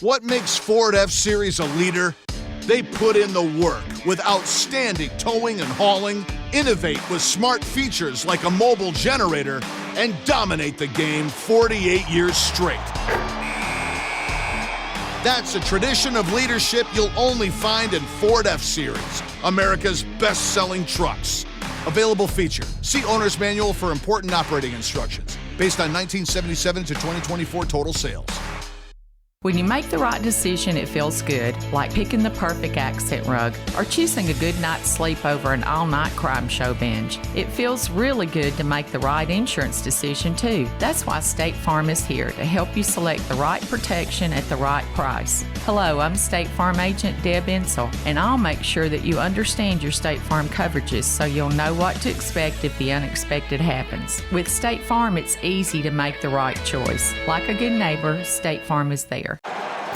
What makes Ford F-Series a leader? They put in the work with outstanding towing and hauling, innovate with smart features like a mobile generator, and dominate the game 48 years straight. That's a tradition of leadership you'll only find in Ford F-Series, America's best-selling trucks. Available feature. See Owner's Manual for important operating instructions. Based on 1977 to 2024 total sales. When you make the right decision, it feels good, like picking the perfect accent rug or choosing a good night's sleep over an all-night crime show binge. It feels really good to make the right insurance decision, too. That's why State Farm is here to help you select the right protection at the right price. Hello, I'm State Farm Agent Deb Insel, and I'll make sure that you understand your State Farm coverages so you'll know what to expect if the unexpected happens. With State Farm, it's easy to make the right choice. Like a good neighbor, State Farm is there.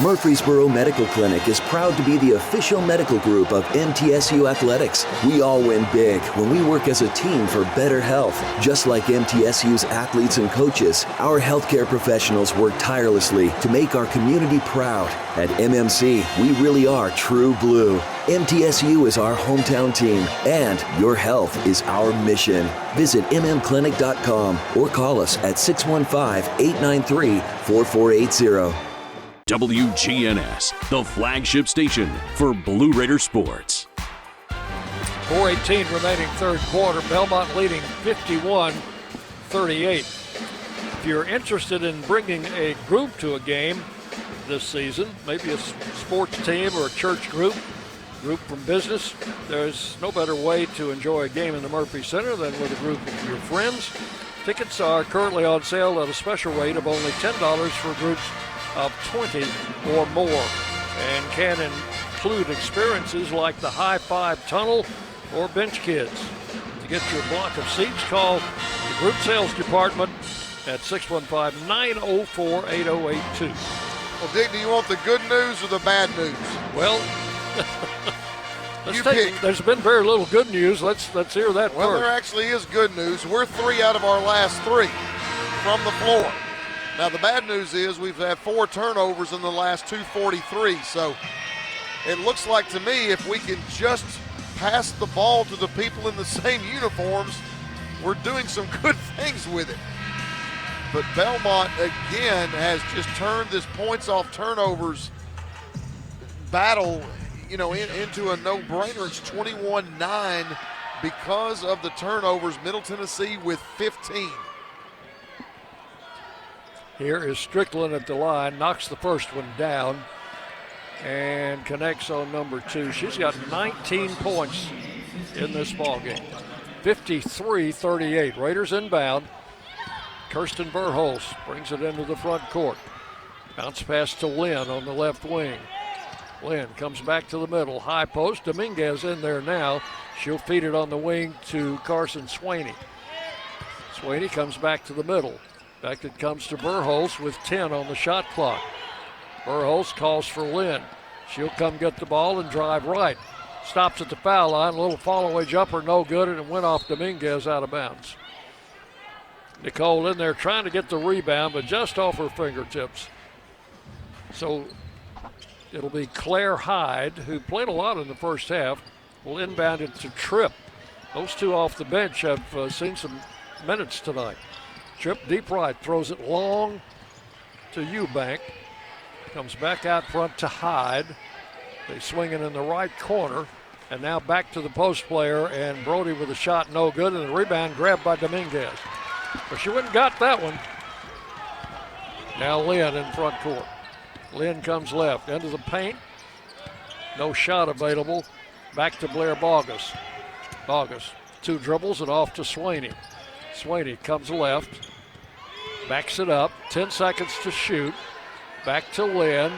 Murfreesboro Medical Clinic is proud to be the official medical group of MTSU Athletics. We all win big when we work as a team for better health. Just like MTSU's athletes and coaches, our healthcare professionals work tirelessly to make our community proud. At MMC, we really are true blue. MTSU is our hometown team, and your health is our mission. Visit mmclinic.com or call us at 615-893-4480. WGNS, the flagship station for Blue Raider sports. 4:18 remaining third quarter. Belmont leading 51-38. If you're interested in bringing a group to a game this season, maybe a sports team or a church group from business, there's no better way to enjoy a game in the Murphy Center than with a group of your friends. Tickets are currently on sale at a special rate of only $10 for groups of 20 or more, and can include experiences like the High Five Tunnel or Bench Kids. To get your block of seats, call the group sales department at 615-904-8082. Well, Dick, do you want the good news or the bad news? Well, there's been very little good news. Let's hear that well, first. There actually is good news. We're 3 out of our last 3 from the floor. Now, the bad news is we've had 4 turnovers in the last 2:43, so it looks like to me if we can just pass the ball to the people in the same uniforms, we're doing some good things with it. But Belmont, again, has just turned this points off turnovers battle, into a no-brainer. It's 21-9 because of the turnovers. Middle Tennessee with 15. Here is Strickland at the line, knocks the first one down, and connects on number 2. She's got 19 points in this ballgame. 53-38. Raiders inbound. Kirsten Verholz brings it into the front court. Bounce pass to Lynn on the left wing. Lynn comes back to the middle. High post. Dominguez in there now. She'll feed it on the wing to Carson Swaney. Swaney comes back to the middle. Back it comes to Verholz with 10 on the shot clock. Verholz calls for Lynn. She'll come get the ball and drive right. Stops at the foul line. A little fall-away jumper, no good, and it went off Dominguez out of bounds. Nicole in there trying to get the rebound, but just off her fingertips. So it'll be Claire Hyde, who played a lot in the first half, will inbound it to Tripp. Those two off the bench have seen some minutes tonight. Tripp deep right, throws it long to Eubank. Comes back out front to Hyde. They swing it in the right corner. And now back to the post player, and Brody with a shot, no good, and the rebound grabbed by Dominguez. But she wouldn't got that one. Now Lynn in front court. Lynn comes left, into the paint. No shot available. Back to Blair Bogus. Bogus, 2 dribbles and off to Swaney. Swaney comes left, backs it up, 10 seconds to shoot. Back to Lynn.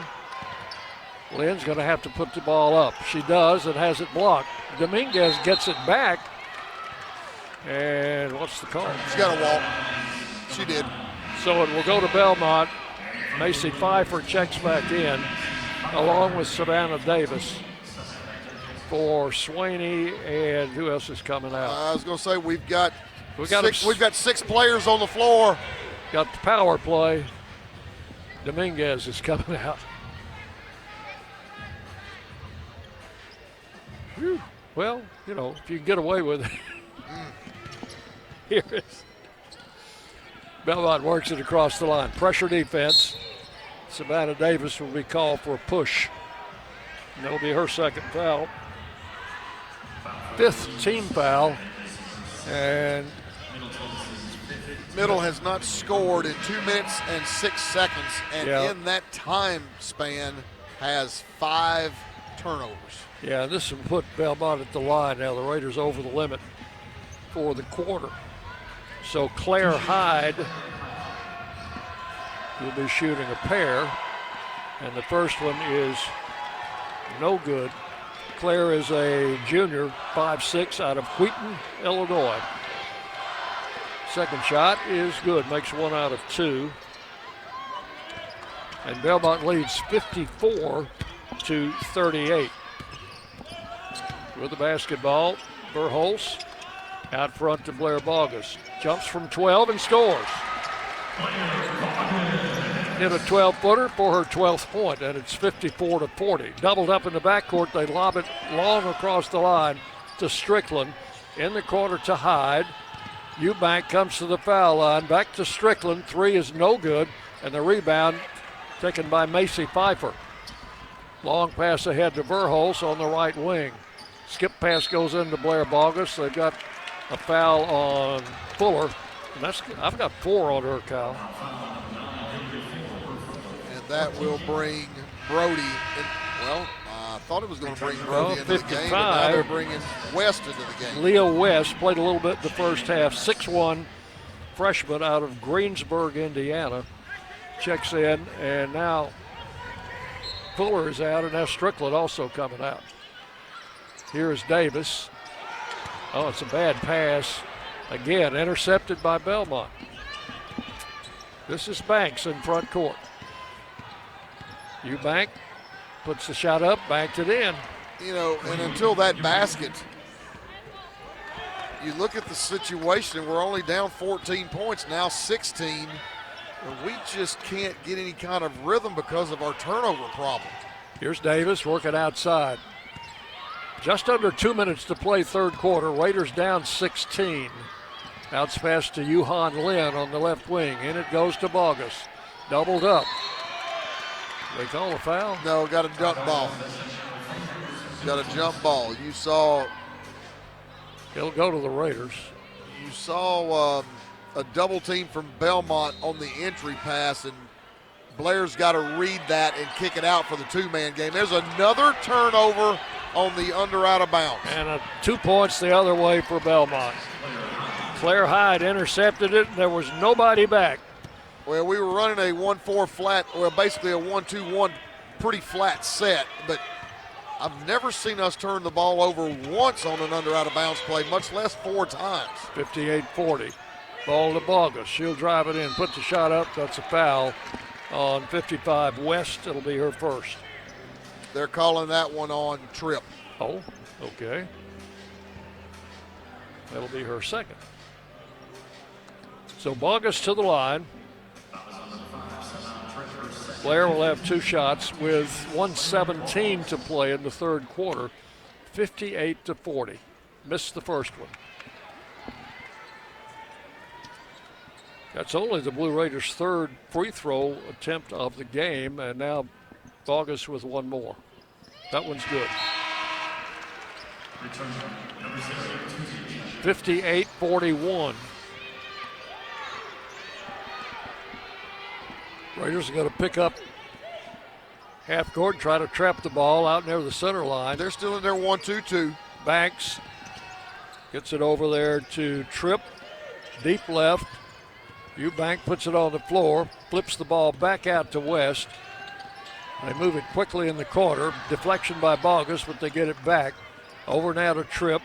Lynn's going to have to put the ball up. She does and has it blocked. Dominguez gets it back. And what's the call? She got a walk. She did. So it will go to Belmont. Macy Pfeiffer checks back in, along with Savannah Davis for Swaney, and who else is coming out? I was going to say we've got 6 players on the floor. Got the power play. Dominguez is coming out. Whew. Well, you know, if you can get away with it. Here is Belmont works it across the line. Pressure defense. Savannah Davis will be called for a push. And that'll be her second foul. 5th team foul. And Middle has not scored in 2 minutes and 6 seconds, and in that time span has 5 turnovers. yeah, this will put Belmont at the line now. The Raiders over the limit for the quarter. So Claire Hyde will be shooting a pair, and the first one is no good. Claire is a junior, 5'6", out of Wheaton, Illinois. Second shot is good, makes 1 out of 2. And Belmont leads 54-38. With the basketball, Verholz out front to Blair Bogus. Jumps from 12 and scores. Hit a 12-footer for her 12th point, and it's 54-40. Doubled up in the backcourt, they lob it long across the line to Strickland. In the corner to Hyde. Eubank comes to the foul line, back to Strickland. 3 is no good, and the rebound taken by Macy Pfeiffer. Long pass ahead to Verholz on the right wing. Skip pass goes into Blair Bogus. They've got a foul on Fuller. And I've got 4 on her, Kyle. And that will bring Brody in. Well, I thought it was going to bring Brody into the game, but now they're bringing West into the game. Leah West played a little bit in the first half. 6'1", freshman out of Greensburg, Indiana. Checks in, and now Fuller is out, and now Strickland also coming out. Here is Davis. Oh, it's a bad pass. Again, intercepted by Belmont. This is Banks in front court. Eubank puts the shot up, banked it in. You know, and until that basket, you look at the situation, and we're only down 14 points, now 16, and we just can't get any kind of rhythm because of our turnover problem. Here's Davis working outside. Just under 2 minutes to play third quarter. Raiders down 16. Outs pass to Yuhan Lin on the left wing. In it goes to Bogus. Doubled up. They call a foul? No, got a jump ball. Got a jump ball. You saw. It'll go to the Raiders. You saw a double team from Belmont on the entry pass, and Blair's got to read that and kick it out for the 2-man game. There's another turnover on the under out of bounds. And 2 points the other way for Belmont. Claire Hyde intercepted it, and there was nobody back. Well, we were running a 1-4 flat, well, basically a 1-2-1 pretty flat set, but I've never seen us turn the ball over once on an under out of bounds play, much less 4 times. 58-40. Ball to Bogus. She'll drive it in, put the shot up. That's a foul on 55 West. It'll be her first. They're calling that one on Tripp. Oh, okay. That'll be her second. So Bogus to the line. Blair will have 2 shots with 1:17 to play in the third quarter. 58-40. Missed the first one. That's only the Blue Raiders' third free throw attempt of the game, and now Bogus with 1 more. That one's good. 58-41. Raiders are going to pick up half court, try to trap the ball out near the center line. They're still in their 1-2-2. Banks gets it over there to Tripp, deep left. Eubank puts it on the floor, flips the ball back out to West. They move it quickly in the corner. Deflection by Bogus, but they get it back. Over now to Tripp.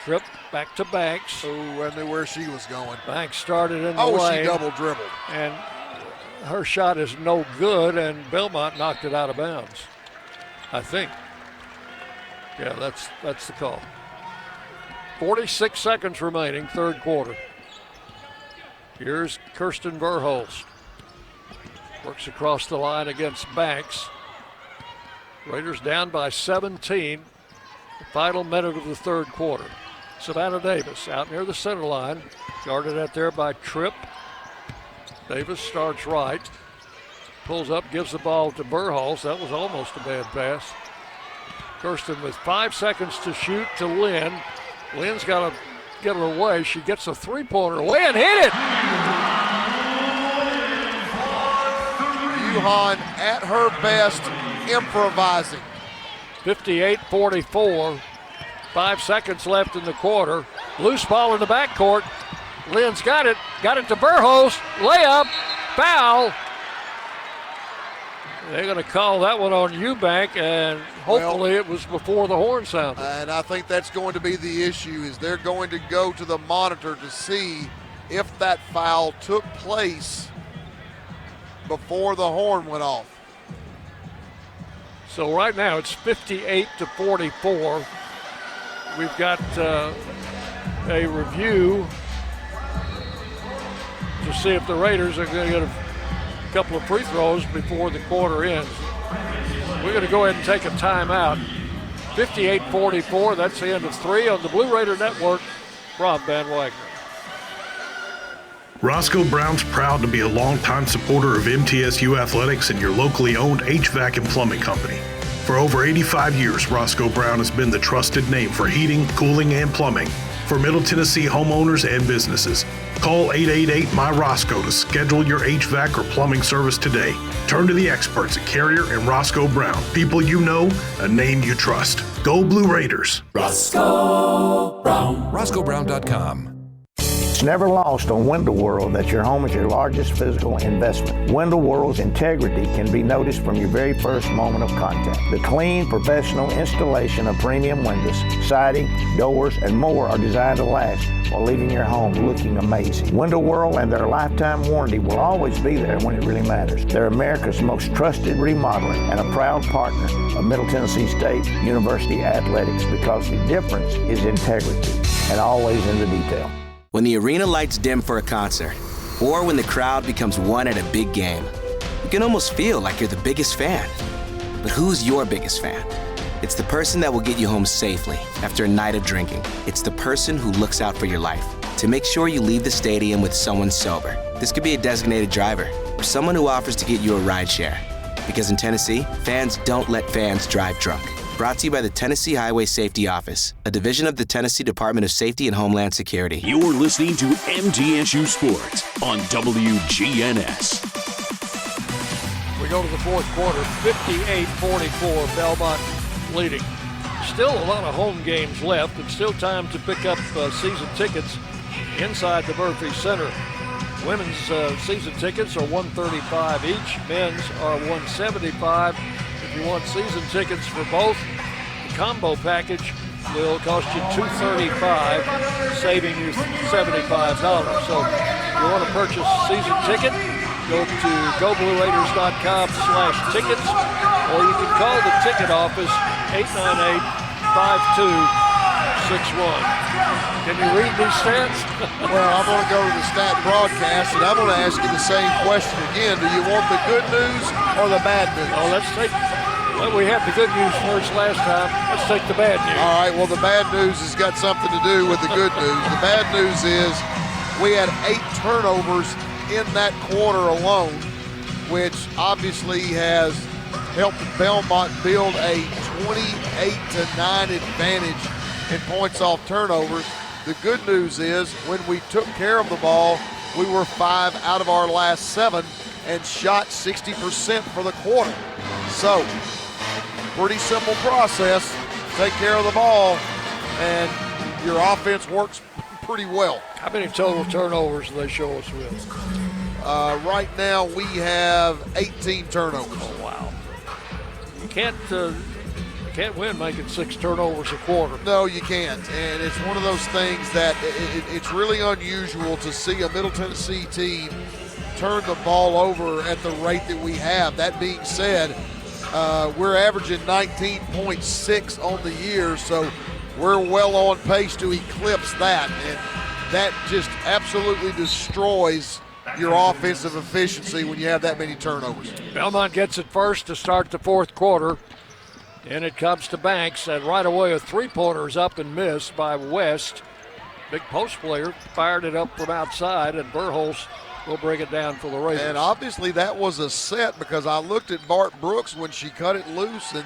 Tripp back to Banks. Oh, I knew where she was going. Banks started in the lane. Oh, she double dribbled. And her shot is no good, and Belmont knocked it out of bounds, I think. Yeah, that's the call. 46 seconds remaining, third quarter. Here's Kirsten Verholst. Works across the line against Banks. Raiders down by 17. The final minute of the third quarter. Savannah Davis out near the center line, guarded out there by Tripp. Davis starts right, pulls up, gives the ball to Burhalls. That was almost a bad pass. Kirsten with 5 seconds to shoot to Lynn. Lynn's got to get her away. She gets a three-pointer. Lynn hit it! Yuhan at her best, improvising. 58-44. 5 seconds left in the quarter. Loose ball in the backcourt. Lynn's got it. Got it to Burhalls. Layup. Foul. They're going to call that one on Eubank, and hopefully it was before the horn sounded. And I think that's going to be the issue, is they're going to go to the monitor to see if that foul took place before the horn went off. So right now it's 58-44. We've got a review to see if the Raiders are going to get a couple of free throws before the quarter ends. We're going to go ahead and take a timeout. 58-44, that's the end of 3 on the Blue Raider Network. Rob Van Wagner. Roscoe Brown's proud to be a longtime supporter of MTSU athletics and your locally owned HVAC and plumbing company. For over 85 years, Roscoe Brown has been the trusted name for heating, cooling, and plumbing for Middle Tennessee homeowners and businesses. Call 888-MY-ROSCOE to schedule your HVAC or plumbing service today. Turn to the experts at Carrier and Roscoe Brown. People you know, a name you trust. Go Blue Raiders. Roscoe Brown. RoscoeBrown.com. It's never lost on Window World that your home is your largest physical investment. Window World's integrity can be noticed from your very first moment of contact. The clean, professional installation of premium windows, siding, doors, and more are designed to last while leaving your home looking amazing. Window World and their lifetime warranty will always be there when it really matters. They're America's most trusted remodeler and a proud partner of Middle Tennessee State University Athletics, because the difference is integrity and always in the detail. When the arena lights dim for a concert, or when the crowd becomes one at a big game, you can almost feel like you're the biggest fan. But who's your biggest fan? It's the person that will get you home safely after a night of drinking. It's the person who looks out for your life to make sure you leave the stadium with someone sober. This could be a designated driver or someone who offers to get you a ride share. Because in Tennessee, fans don't let fans drive drunk. Brought to you by the Tennessee Highway Safety Office, a division of the Tennessee Department of Safety and Homeland Security. You're listening to MTSU Sports on WGNS. We go to the fourth quarter, 58-44, Belmont leading. Still a lot of home games left, and still time to pick up season tickets inside the Murphy Center. Women's season tickets are $135 each. Men's are $175. If you want season tickets for both, the combo package will cost you $235, saving you $75. So if you want to purchase a season ticket, go to goblueraiders.com/tickets, or you can call the ticket office 898-5261. Can you read these stats? Well, I'm going to go to the stat broadcast, and I'm going to ask you the same question again. Do you want the good news or the bad news? Oh, well, we had the good news first last time. Let's take the bad news. All right, well, the bad news has got something to do with the good news. The bad news is we had 8 turnovers in that quarter alone, which obviously has helped Belmont build a 28-9 advantage in points off turnovers. The good news is when we took care of the ball, we were 5 out of our last 7 and shot 60% for the quarter. So, pretty simple process. Take care of the ball, and your offense works pretty well. How many total turnovers do they show us with? Right now, we have 18 turnovers. Oh, wow. You can't win making 6 turnovers a quarter. No, you can't. And it's one of those things that it's really unusual to see a Middle Tennessee team turn the ball over at the rate that we have. That being said, we're averaging 19.6 on the year, so we're well on pace to eclipse that. And that just absolutely destroys your offensive efficiency when you have that many turnovers. Belmont gets it first to start the fourth quarter. And it comes to Banks, and right away a three-pointer is up and missed by West. Big post player fired it up from outside, and Verhulst will bring it down for the Raiders. And obviously that was a set, because I looked at Bart Brooks when she cut it loose, and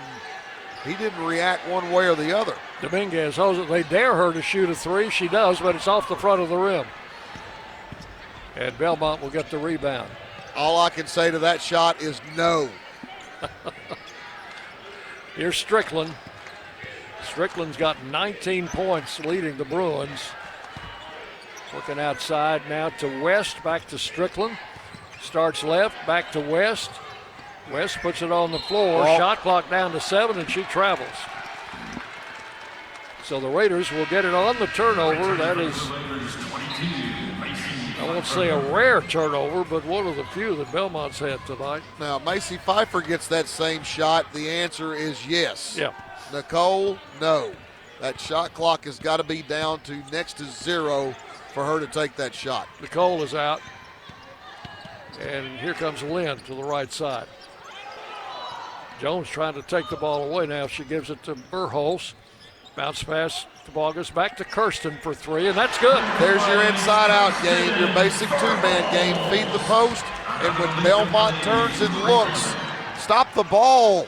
he didn't react one way or the other. Dominguez holds it. They dare her to shoot a three. She does, but it's off the front of the rim. And Belmont will get the rebound. All I can say to that shot is no. Here's Strickland. Strickland's got 19 points leading the Bruins. Looking outside now to West, back to Strickland. Starts left, back to West. West puts it on the floor. Shot clock down to 7, and she travels. So the Raiders will get it on the turnover. That is, I won't say a rare turnover, but one of the few that Belmont's had tonight. Now, Macy Pfeiffer gets that same shot. The answer is yes. Yeah. Nicole, no. That shot clock has got to be down to next to 0 for her to take that shot. Nicole is out. And here comes Lynn to the right side. Jones trying to take the ball away now. She gives it to Verhulst. Bounce pass to Bogus. Back to Kirsten for three, and that's good. There's your inside-out game, your basic two-man game. Feed the post, and when Belmont turns and looks, stop the ball.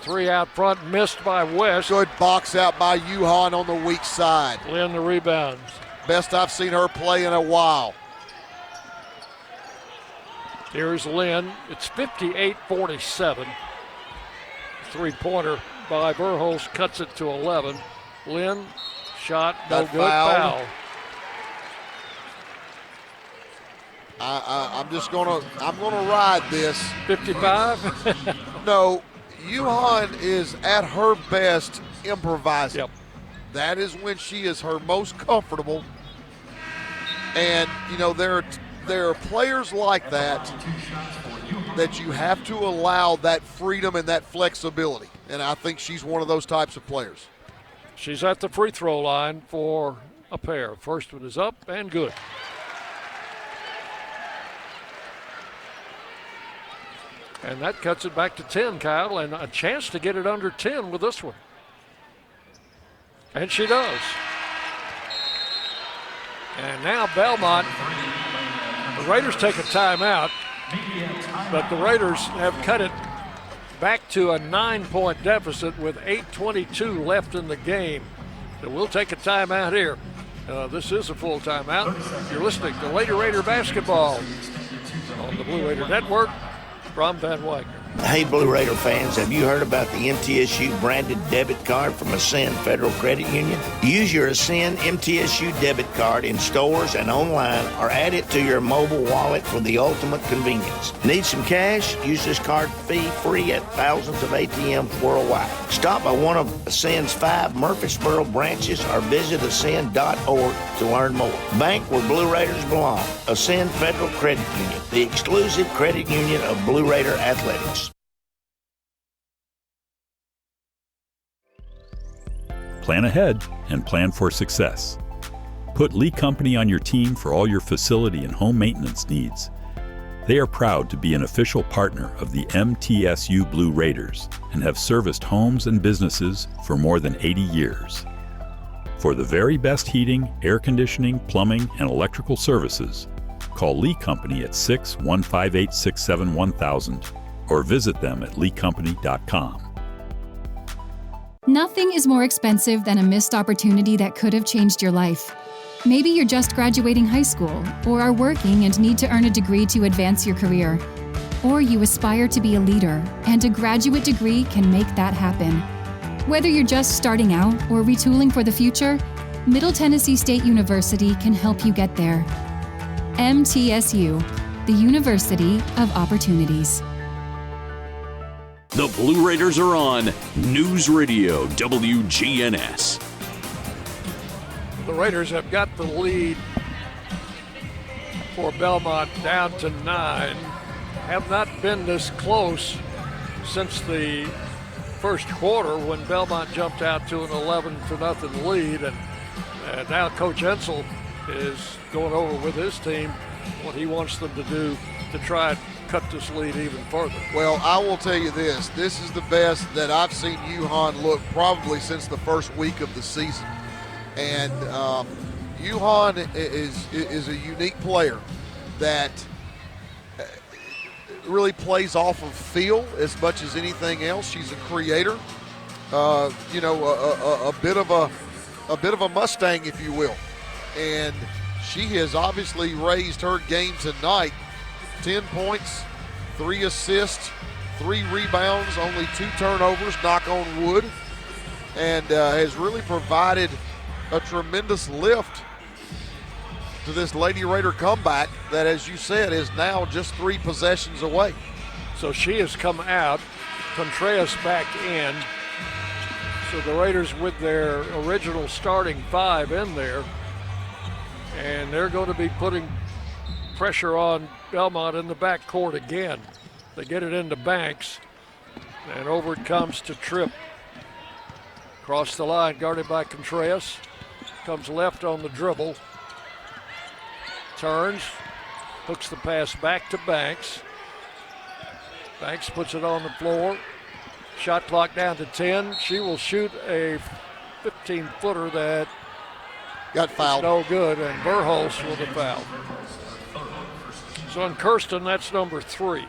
Three out front, missed by West. Good box out by Yuhan on the weak side. Lynn the rebounds. Best I've seen her play in a while. Here's Lynn. It's 58-47. Three-pointer by Verhulst cuts it to 11. Lynn, shot, no good, foul. I'm gonna ride this. 55? No, Yuhan is at her best improvising. Yep. That is when she is her most comfortable. And, you know, there are players like that you have to allow that freedom and that flexibility. And I think she's one of those types of players. She's at the free throw line for a pair. First one is up and good. And that cuts it back to 10, Kyle, and a chance to get it under 10 with this one. And she does. And now Belmont, the Raiders take a timeout, but the Raiders have cut it back to a 9-point deficit with 8:22 left in the game. So we'll take a timeout here. This is a full timeout. You're listening to Lady Raider basketball on the Blue Raider Network from Van Wagner. Hey, Blue Raider fans, have you heard about the MTSU branded debit card from Ascend Federal Credit Union? Use your Ascend MTSU debit card in stores and online, or add it to your mobile wallet for the ultimate convenience. Need some cash? Use this card fee-free at thousands of ATMs worldwide. Stop by one of Ascend's 5 Murfreesboro branches or visit ascend.org to learn more. Bank where Blue Raiders belong. Ascend Federal Credit Union, the exclusive credit union of Blue Raider Athletics. Plan ahead and plan for success. Put Lee Company on your team for all your facility and home maintenance needs. They are proud to be an official partner of the MTSU Blue Raiders and have serviced homes and businesses for more than 80 years. For the very best heating, air conditioning, plumbing, and electrical services, call Lee Company at 615-867-1000 or visit them at leecompany.com. Nothing is more expensive than a missed opportunity that could have changed your life. Maybe you're just graduating high school, or are working and need to earn a degree to advance your career. Or you aspire to be a leader, and a graduate degree can make that happen. Whether you're just starting out or retooling for the future, Middle Tennessee State University can help you get there. MTSU, the University of Opportunities. The Blue Raiders are on News Radio WGNS. The Raiders have got the lead for Belmont down to 9. Have not been this close since the first quarter when Belmont jumped out to an 11-0 lead. And now Coach Ensel is going over with his team what he wants them to do to try and cut this lead even further. Well, I will tell you this. This is the best that I've seen Yuhan look probably since the first week of the season. And Yuhan is a unique player that really plays off of feel as much as anything else. She's a creator, a bit of a Mustang, if you will, and she has obviously raised her game tonight. 10 points, 3 assists, 3 rebounds, only 2 turnovers, knock on wood, and has really provided a tremendous lift to this Lady Raider comeback that, as you said, is now just 3 possessions away. So she has come out, Contreras back in. So the Raiders with their original starting 5 in there, and they're going to be putting pressure on Belmont in the backcourt again. They get it into Banks, and over it comes to Tripp. Across the line, guarded by Contreras. Comes left on the dribble. Turns, hooks the pass back to Banks. Banks puts it on the floor. Shot clock down to 10. She will shoot a 15-footer that got fouled. No good, and Burholz with a foul. So on Kirsten, that's number 3.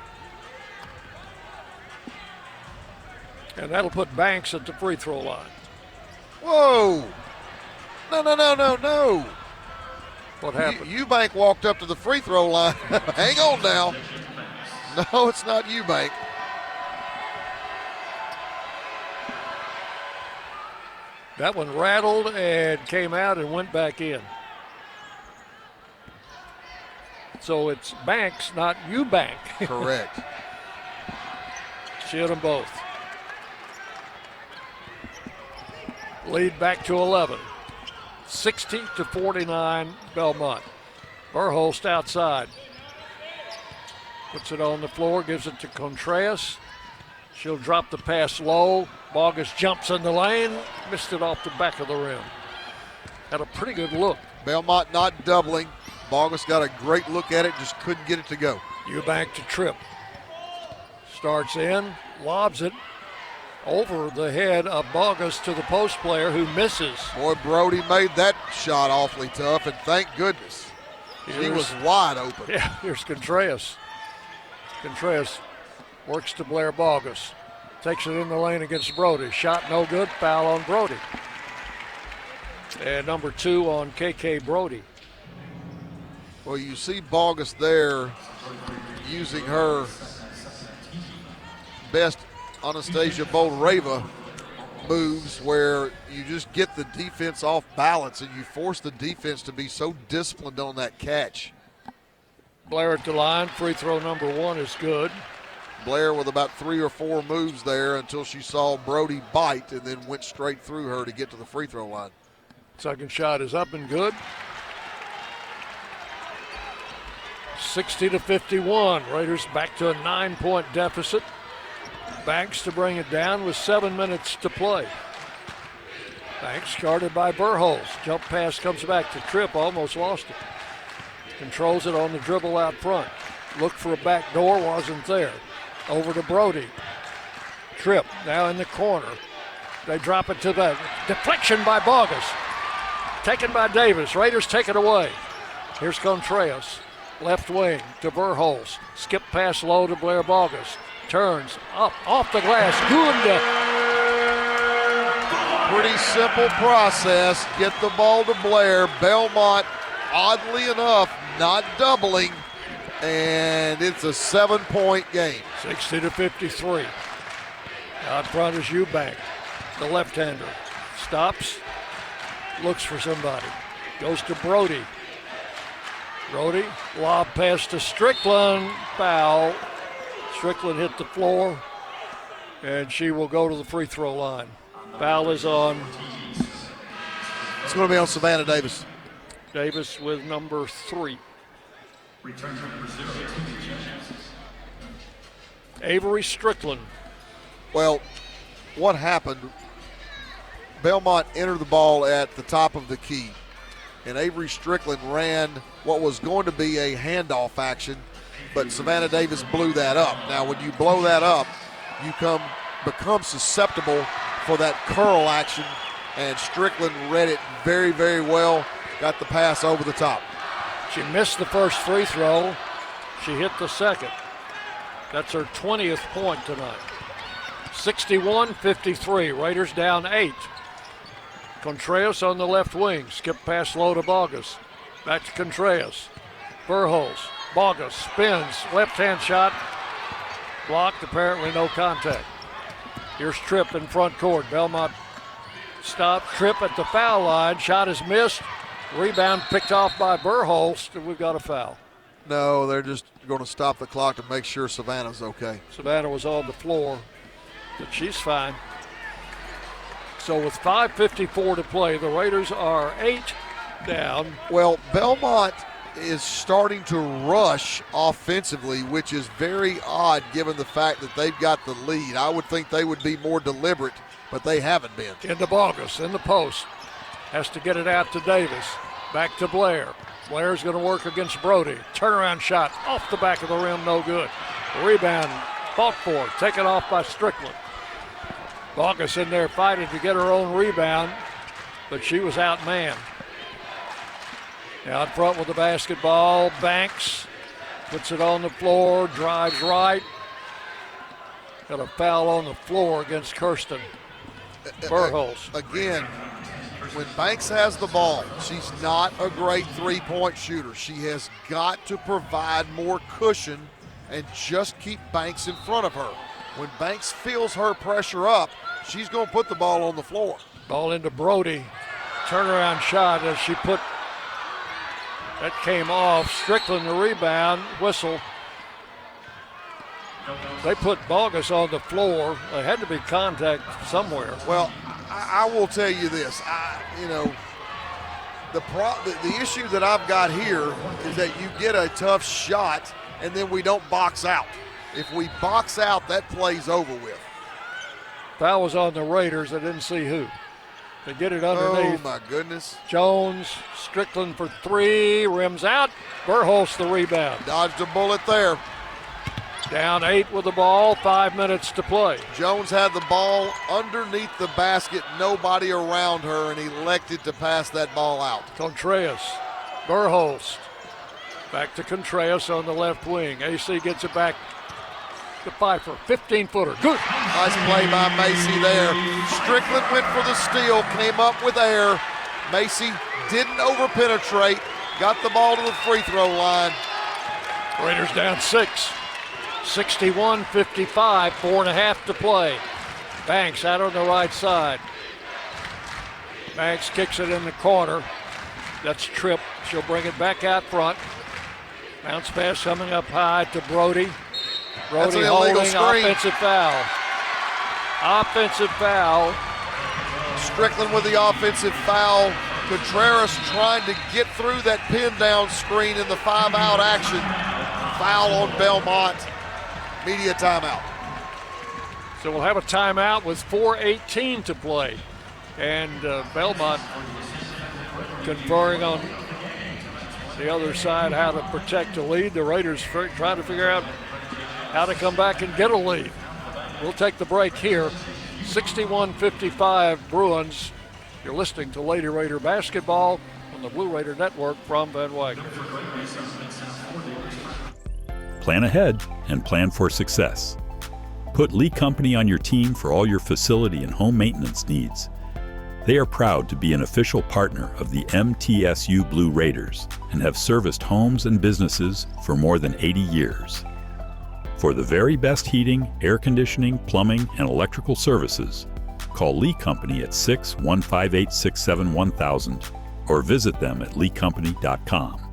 And that'll put Banks at the free throw line. Whoa! No. What happened? Eubank walked up to the free throw line. Hang on now. No, it's not Eubank. That one rattled and came out and went back in. So it's Banks, not Eubank. Correct. She hit them both. Lead back to 11. 60-49 Belmont. Burholz outside. Puts it on the floor, gives it to Contreras. She'll drop the pass low. Bogus jumps in the lane, missed it off the back of the rim. Had a pretty good look. Belmont not doubling. Bogus got a great look at it, just couldn't get it to go. Eubank to Tripp. Starts in, lobs it over the head of Bogus to the post player who misses. Boy, Brody made that shot awfully tough, and thank goodness. He was wide open. Yeah, here's Contreras. Contreras works to Blair Bogus. Takes it in the lane against Brody. Shot no good, foul on Brody. And number 2 on KK Brody. Well, you see Bogus there using her best Anastasia Boldreva moves where you just get the defense off balance and you force the defense to be so disciplined on that catch. Blair at the line. Free throw number 1 is good. Blair with about 3 or 4 moves there until she saw Brody bite and then went straight through her to get to the free throw line. Second shot is up and good. 60-51. Raiders back to a 9-point deficit. Banks to bring it down with 7 minutes to play. Banks guarded by Burholz. Jump pass comes back to Tripp, almost lost it. Controls it on the dribble out front. Looked for a back door, wasn't there. Over to Brody. Tripp now in the corner. They drop it to the deflection by Bogus. Taken by Davis. Raiders take it away. Here's Contreras. Left wing to Burholz. Skip pass low to Blair Bogus. Turns up off the glass. Gunda. Pretty simple process. Get the ball to Blair. Belmont, oddly enough, not doubling. And it's a 7-point game. 60-53. Out front is Eubank, the left-hander. Stops, looks for somebody. Goes to Brody. Brody, lob pass to Strickland. Foul. Strickland hit the floor, and she will go to the free throw line. Foul is on. It's going to be on Savannah Davis. Davis with number 3. Avery Strickland. Well, what happened? Belmont entered the ball at the top of the key, and Avery Strickland ran what was going to be a handoff action but Savannah Davis blew that up. Now, when you blow that up, you become susceptible for that curl action, and Strickland read it very, very well, got the pass over the top. She missed the first free throw. She hit the second. That's her 20th point tonight. 61-53, Raiders down 8. Contreras on the left wing, skip past low to Bogus. Back to Contreras. Burholz, Bogus spins, left-hand shot, blocked, apparently no contact. Here's Tripp in front court. Belmont stopped, Tripp at the foul line, shot is missed. Rebound picked off by Burholz, and we've got a foul. No, they're just going to stop the clock to make sure Savannah's okay. Savannah was on the floor, but she's fine. So with 5:54 to play, the Raiders are 8 down. Well, Belmont is starting to rush offensively, which is very odd given the fact that they've got the lead. I would think they would be more deliberate, but they haven't been. Into Bogus, in the post. Has to get it out to Davis. Back to Blair. Blair's going to work against Brody. Turnaround shot off the back of the rim, no good. Rebound, fought for, taken off by Strickland. Bogus in there fighting to get her own rebound, but she was outmanned. Out front with the basketball, Banks puts it on the floor, drives right. Got a foul on the floor against Kirsten Burholz. Again, when Banks has the ball, she's not a great three-point shooter. She has got to provide more cushion and just keep Banks in front of her. When Banks feels her pressure up, she's going to put the ball on the floor. Ball into Brody. Turnaround shot as she put, that came off. Strickland the rebound, whistle. They put Bogus on the floor. There had to be contact somewhere. Well, I will tell you this. The issue that I've got here is that you get a tough shot and then we don't box out. If we box out, that play's over with. Foul was on the Raiders. I didn't see who. They get it underneath. Oh, my goodness. Jones, Strickland for three, rims out. Burholz the rebound. Dodged a bullet there. Down 8 with the ball, 5 minutes to play. Jones had the ball underneath the basket, nobody around her, and elected to pass that ball out. Contreras, Burholz, back to Contreras on the left wing. AC gets it back to Pfeiffer, 15-footer, good. Nice play by Macy there. Strickland went for the steal, came up with air. Macy didn't over-penetrate, got the ball to the free throw line. Raiders down 6. 61-55, 4.5 to play. Banks out on the right side. Banks kicks it in the corner. That's Tripp. She'll bring it back out front. Bounce pass coming up high to Brody. Brody holding, offensive foul. Offensive foul. Strickland with the offensive foul. Contreras trying to get through that pin down screen in the 5-out action. Foul on Belmont. Media timeout. So we'll have a timeout with 4:18 to play. And Belmont conferring on the other side how to protect a lead. The Raiders trying to figure out how to come back and get a lead. We'll take the break here. 61-55 Bruins. You're listening to Lady Raider basketball on the Blue Raider Network from Van Wagner. Plan ahead and plan for success. Put Lee Company on your team for all your facility and home maintenance needs. They are proud to be an official partner of the MTSU Blue Raiders and have serviced homes and businesses for more than 80 years. For the very best heating, air conditioning, plumbing, and electrical services, call Lee Company at 6-158-67-1000 or visit them at leecompany.com.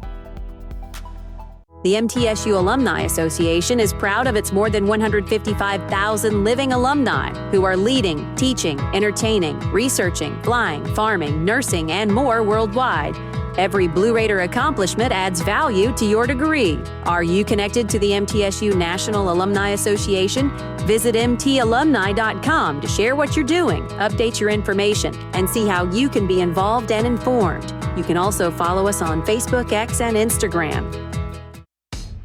The MTSU Alumni Association is proud of its more than 155,000 living alumni who are leading, teaching, entertaining, researching, flying, farming, nursing, and more worldwide. Every Blue Raider accomplishment adds value to your degree. Are you connected to the MTSU National Alumni Association? Visit mtalumni.com to share what you're doing, update your information, and see how you can be involved and informed. You can also follow us on Facebook, X, and Instagram.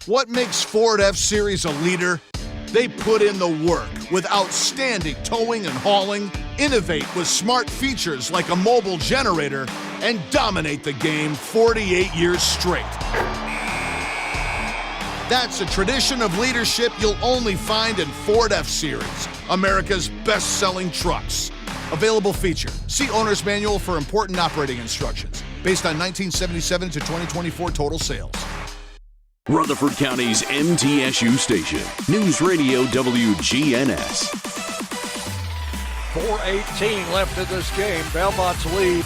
What makes Ford F-Series a leader? They put in the work with outstanding towing and hauling, innovate with smart features like a mobile generator, and dominate the game 48 years straight. That's a tradition of leadership you'll only find in Ford F-Series, America's best-selling trucks. Available feature. See Owner's Manual for important operating instructions. Based on 1977 to 2024 total sales. Rutherford County's MTSU station, News Radio WGNS. 4:18 left in this game. Belmont's lead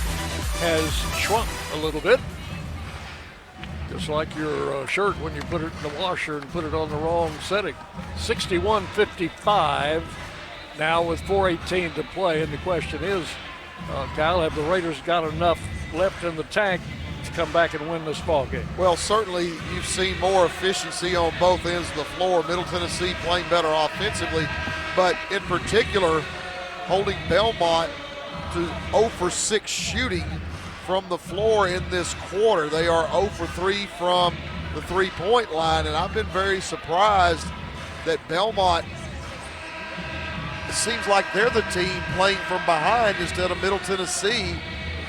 has shrunk a little bit. Just like your shirt when you put it in the washer and put it on the wrong setting. 61-55 now with 4:18 to play. And the question is, Kyle, have the Raiders got enough left in the tank to come back and win this ball game? Well, certainly you've seen more efficiency on both ends of the floor. Middle Tennessee playing better offensively, but in particular holding Belmont to 0 for 6 shooting from the floor in this quarter. They are 0 for 3 from the three-point line, and I've been very surprised that Belmont, it seems like they're the team playing from behind instead of Middle Tennessee,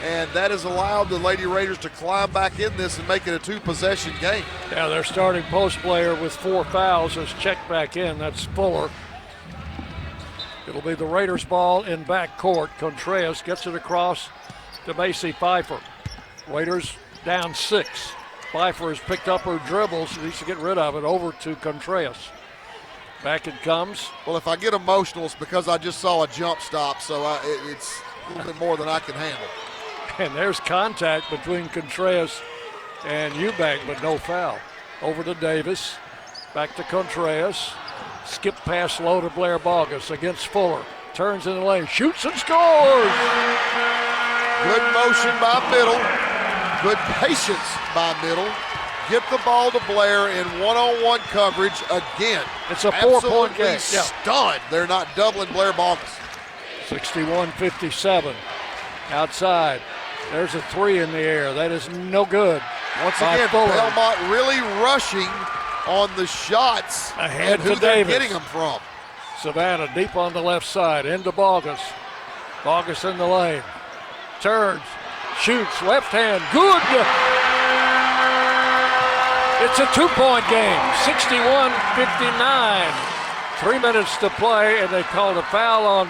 and that has allowed the Lady Raiders to climb back in this and make it a two-possession game. Yeah, their starting post player with 4 fouls is checked back in. That's Fuller. It'll be the Raiders' ball in backcourt. Contreras gets it across to Macy Pfeiffer. Raiders down 6. Pfeiffer has picked up her dribbles. Needs to get rid of it. Over to Contreras. Back it comes. Well, if I get emotional, it's because I just saw a jump stop, so it's a little bit more than I can handle. And there's contact between Contreras and Eubank, but no foul. Over to Davis. Back to Contreras. Skip pass low to Blair Bogus against Fuller. Turns in the lane. Shoots and scores! Good motion by Middle. Good patience by Middle. Get the ball to Blair in one-on-one coverage again. It's a 4-point game. Stunned. They're not doubling Blair Bogus. 61-57. Outside. There's a 3 in the air. That is no good. Once again, Belmont really rushing on the shots ahead and who to they're Davis. getting them from. Savannah deep on the left side. Into Bogus. Bogus in the lane. Turns. Shoots. Left hand. Good. It's a 2-point game. 61-59. 3 minutes to play, and they called a foul on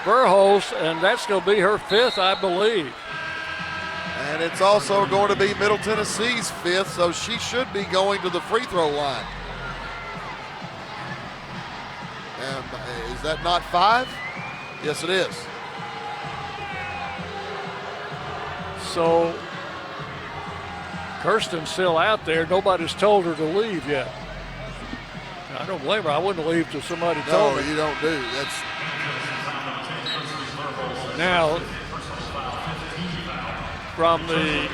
Verhulst, and that's going to be her 5th, I believe. And it's also going to be Middle Tennessee's 5th, so she should be going to the free throw line. And is that not 5? Yes, it is. So Kirsten's still out there. Nobody's told her to leave yet. I don't blame her. I wouldn't leave till somebody told me. No, you don't do. That's now from the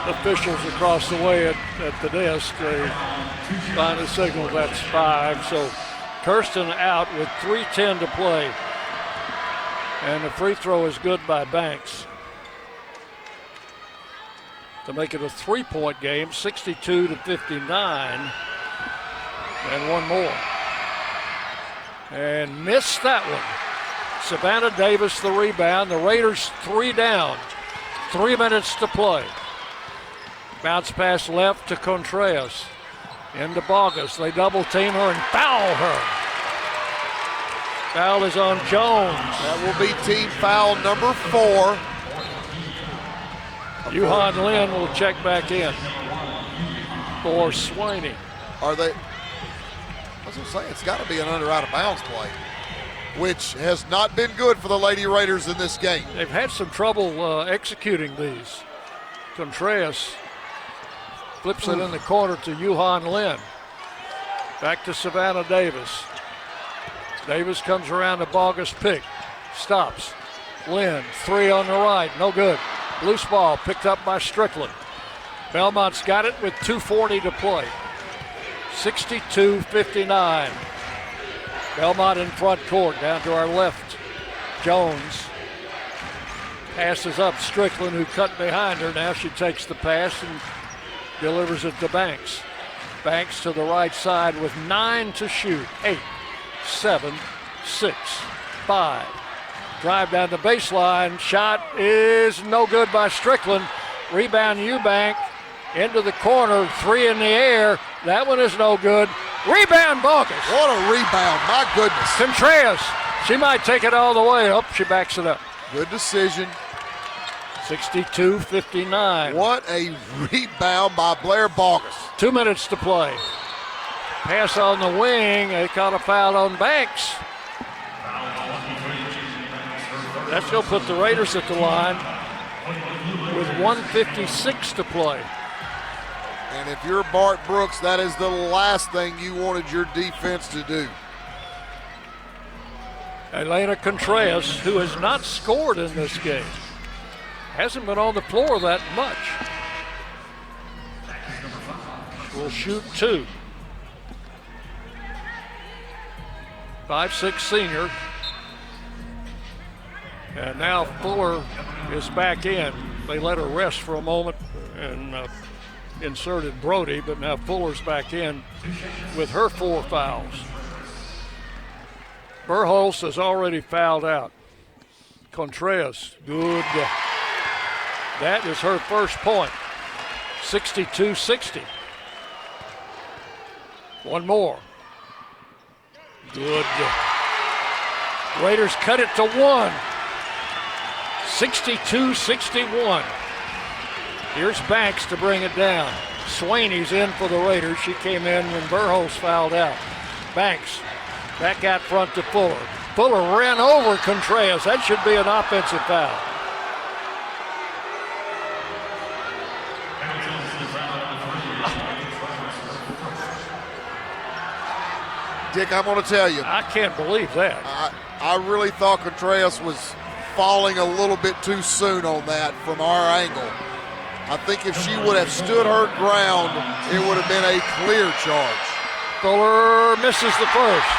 officials across the way at the desk. They finally signaled that's 5. So Kirsten out with 3:10 to play. And the free throw is good by Banks to make it a 3-point game, 62-59. And one more. And missed that one. Savannah Davis the rebound. The Raiders 3 down. 3 minutes to play. Bounce pass left to Contreras. Into Bogus. They double team her and foul her. Foul is on Jones. That will be team foul number 4. Yuhan Lin will check back in for Swaney. Are they? I was going to say, it's got to be an under out of bounds play, which has not been good for the Lady Raiders in this game. They've had some trouble executing these. Contreras flips it in the corner to Yuhan Lin. Back to Savannah Davis. Davis comes around to Bogus pick. Stops. Lin, 3 on the right, no good. Loose ball picked up by Strickland. Belmont's got it with 2:40 to play. 62-59. Belmont in front court, down to our left. Jones passes up Strickland, who cut behind her. Now she takes the pass and delivers it to Banks. Banks to the right side with 9 to shoot. 8, 7, 6, 5. Drive down the baseline. Shot is no good by Strickland. Rebound Eubank into the corner. 3 in the air. That one is no good. Rebound Bogus. What a rebound. My goodness. Contreras. She might take it all the way up. She backs it up. Good decision. 62-59. What a rebound by Blair Bogus. 2 minutes to play. Pass on the wing. They caught a foul on Banks. That's going to put the Raiders at the line with 1:56 to play. And if you're Bart Brooks, that is the last thing you wanted your defense to do. Elena Contreras, who has not scored in this game, hasn't been on the floor that much. Will shoot 2. 5'6" senior. And now Fuller is back in. They let her rest for a moment and inserted Brody, but now Fuller's back in with her 4 fouls. Burholz has already fouled out. Contreras, good. That is her first point. 62-60. One more. Good. Raiders cut it to 1. 62-61. Here's Banks to bring it down. Swaney's in for the Raiders. She came in when Burholz fouled out. Banks back out front to Fuller. Fuller ran over Contreras. That should be an offensive foul. Dick, I'm going to tell you. I can't believe that. I really thought Contreras was falling a little bit too soon on that from our angle. I think if she would have stood her ground, it would have been a clear charge. Fuller misses the first.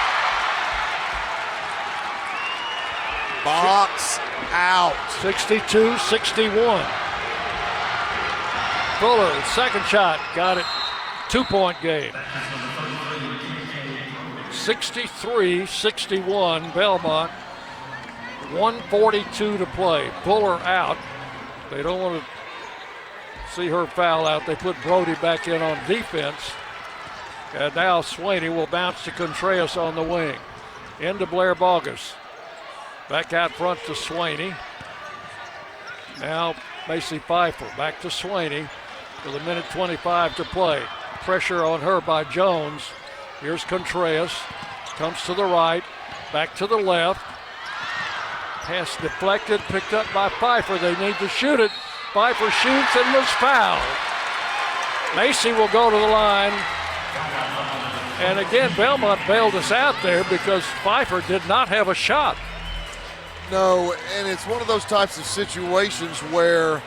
Box out. 62-61. Fuller, second shot, got it. 2-point game. 63-61, Belmont. 1:42 to play. Fuller out. They don't want to see her foul out. They put Brody back in on defense. And now Swaney will bounce to Contreras on the wing. Into Blair Bogus. Back out front to Swaney. Now Macy Pfeiffer back to Swaney with 1:25 to play. Pressure on her by Jones. Here's Contreras. Comes to the right. Back to the left. Pass deflected, picked up by Pfeiffer. They need to shoot it. Pfeiffer shoots and was fouled. Macy will go to the line. And again, Belmont bailed us out there because Pfeiffer did not have a shot. No, and it's one of those types of situations where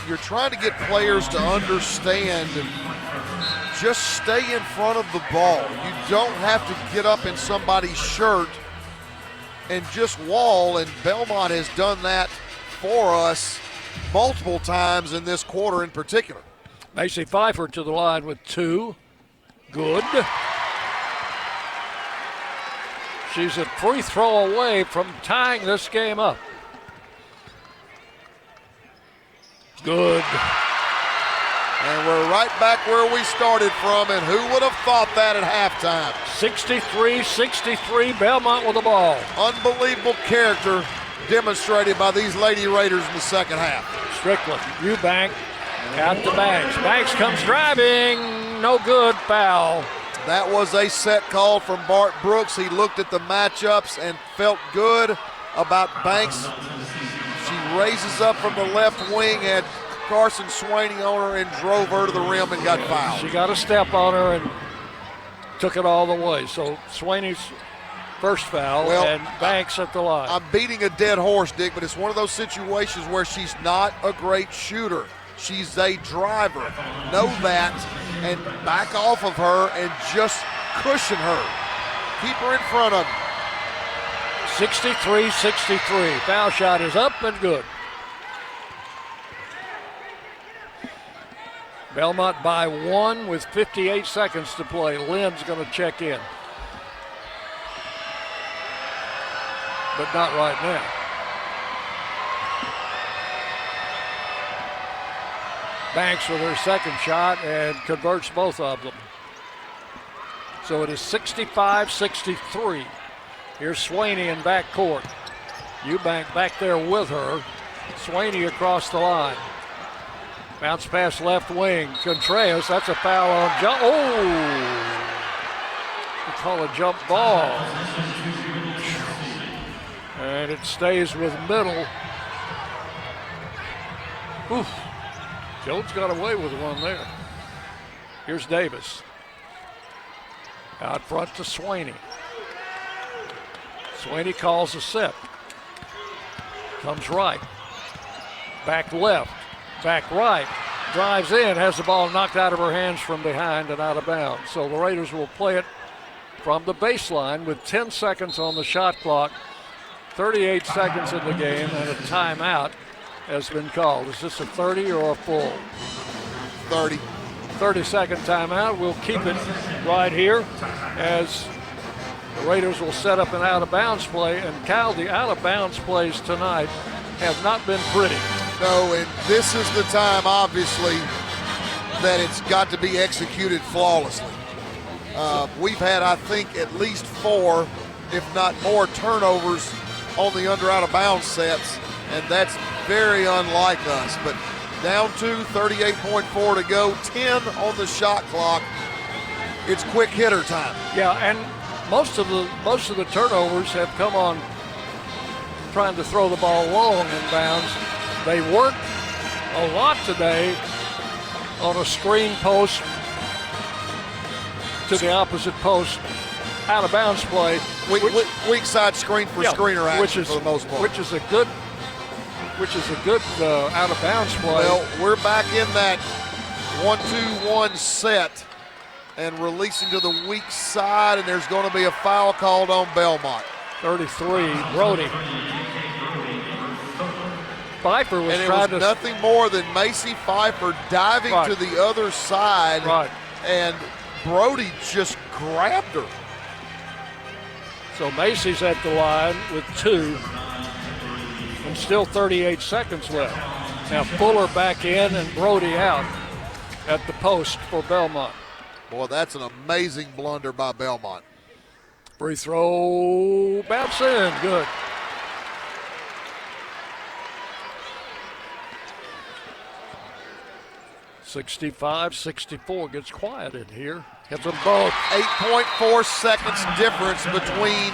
you're trying to get players to understand, just stay in front of the ball. You don't have to get up in somebody's shirt and just wall, and Belmont has done that for us multiple times in this quarter in particular. Macy Pfeiffer to the line with 2. Good. She's a free throw away from tying this game up. Good. And we're right back where we started from, and who would have thought that at halftime? 63-63, Belmont with the ball. Unbelievable character demonstrated by these Lady Raiders in the second half. Strickland, Eubank, out to Banks. Banks comes driving, no good, foul. That was a set call from Bart Brooks. He looked at the matchups and felt good about Banks. She raises up from the left wing, had Carson Swaney on her and drove her to the rim and got fouled. She got a step on her and took it all the way. So Swaney's first foul, and Banks at the line. I'm beating a dead horse, Dick, but it's one of those situations where she's not a great shooter. She's a driver. Know that, and back off of her and just cushion her. Keep her in front of you. 63-63. Foul shot is up and good. Belmont by 1 with 58 seconds to play. Lynn's going to check in. But not right now. Banks with her second shot and converts both of them. So it is 65-63. Here's Swaney in backcourt. Eubank back there with her. Swaney across the line. Bounce pass left wing. Contreras, that's a foul on jump. Oh! We call a jump ball. And it stays with middle. Oof. Jones got away with one there. Here's Davis. Out front to Swaney. Swaney calls a set. Comes right. Back left. Back right. Drives in. Has the ball knocked out of her hands from behind and out of bounds. So the Raiders will play it from the baseline with 10 seconds on the shot clock. 38 seconds in the game, and a timeout has been called. Is this a 30 or a full? 30. 30-second timeout. We'll keep it right here as the Raiders will set up an out-of-bounds play. And Cal, the out-of-bounds plays tonight have not been pretty. No, and this is the time, obviously, that it's got to be executed flawlessly. We've had, I think, at least 4, if not more, turnovers on the under-out-of-bounds sets, and that's very unlike us. But down 2, 38.4 to go, 10 on the shot clock. It's quick hitter time. Yeah, and most of the turnovers have come on trying to throw the ball long in bounds. They worked a lot today on a screen post to the opposite post, out of bounds play. Weak side screen for screener action for the most part. Which is a good out of bounds play. Well, we're back in that 1-2-1 set and releasing to the weak side, and there's going to be a foul called on Belmont. 33, Brody. Pfeiffer was trying to. Nothing more than Macy Pfeiffer diving to the other side. Right. And Brody just grabbed her. So Macy's at the line with 2. And still 38 seconds left. Now Fuller back in and Brody out at the post for Belmont. Boy, that's an amazing blunder by Belmont. Free throw, bounce in, good. (65-64) gets quiet in here. Hit them both. 8.4 seconds difference between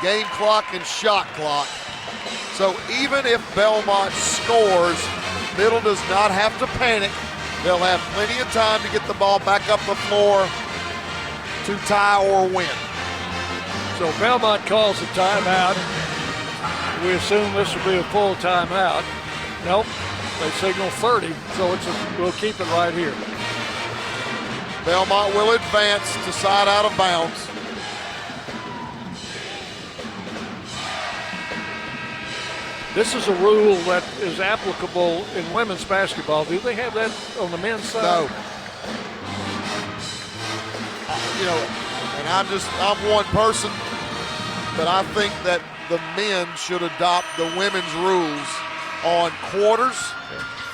game clock and shot clock. So even if Belmont scores, Middle does not have to panic. They'll have plenty of time to get the ball back up the floor to tie or win. So Belmont calls a timeout. We assume this will be a full timeout. Nope, they signal 30, so we'll keep it right here. Belmont will advance to side out of bounds. This is a rule that is applicable in women's basketball. Do they have that on the men's side? No. And I'm one person, but I think that the men should adopt the women's rules on quarters,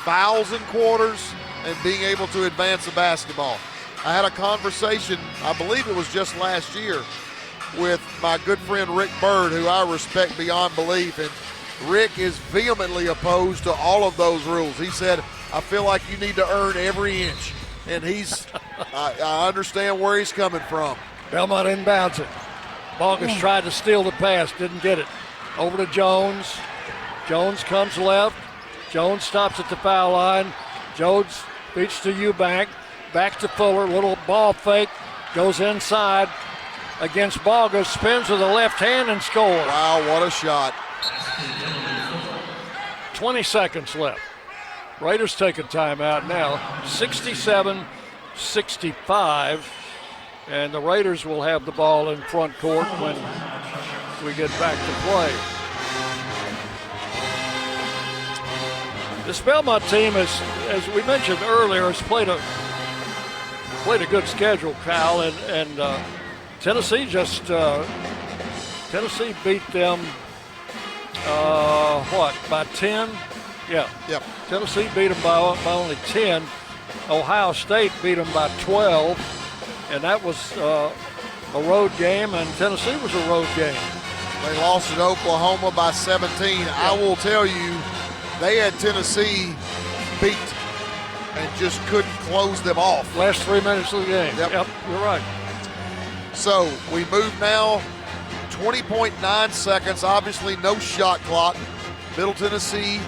fouls in quarters, and being able to advance the basketball. I had a conversation, I believe it was just last year, with my good friend Rick Bird, who I respect beyond belief, and Rick is vehemently opposed to all of those rules. He said, I feel like you need to earn every inch. And I understand where he's coming from. Belmont inbounds it. Bogus tried to steal the pass, didn't get it. Over to Jones. Jones comes left. Jones stops at the foul line. Jones beats to Eubank. Back to Fuller, little ball fake. Goes inside against Bogus. Spins with the left hand and scores. Wow, what a shot. 20 seconds left. Raiders take a timeout now. 67-65. And the Raiders will have the ball in front court when we get back to play. This Belmont team, as we mentioned earlier, has played a played a good schedule, Kyle, and Tennessee Tennessee beat them, by 10? Yeah. Yep. Tennessee beat them by only 10. Ohio State beat them by 12, and that was a road game, and Tennessee was a road game. They lost at Oklahoma by 17. Yep. I will tell you, they had Tennessee beat and just couldn't close them off. Last 3 minutes of the game. Yep, you're right. So we move now 20.9 seconds, obviously no shot clock. Middle Tennessee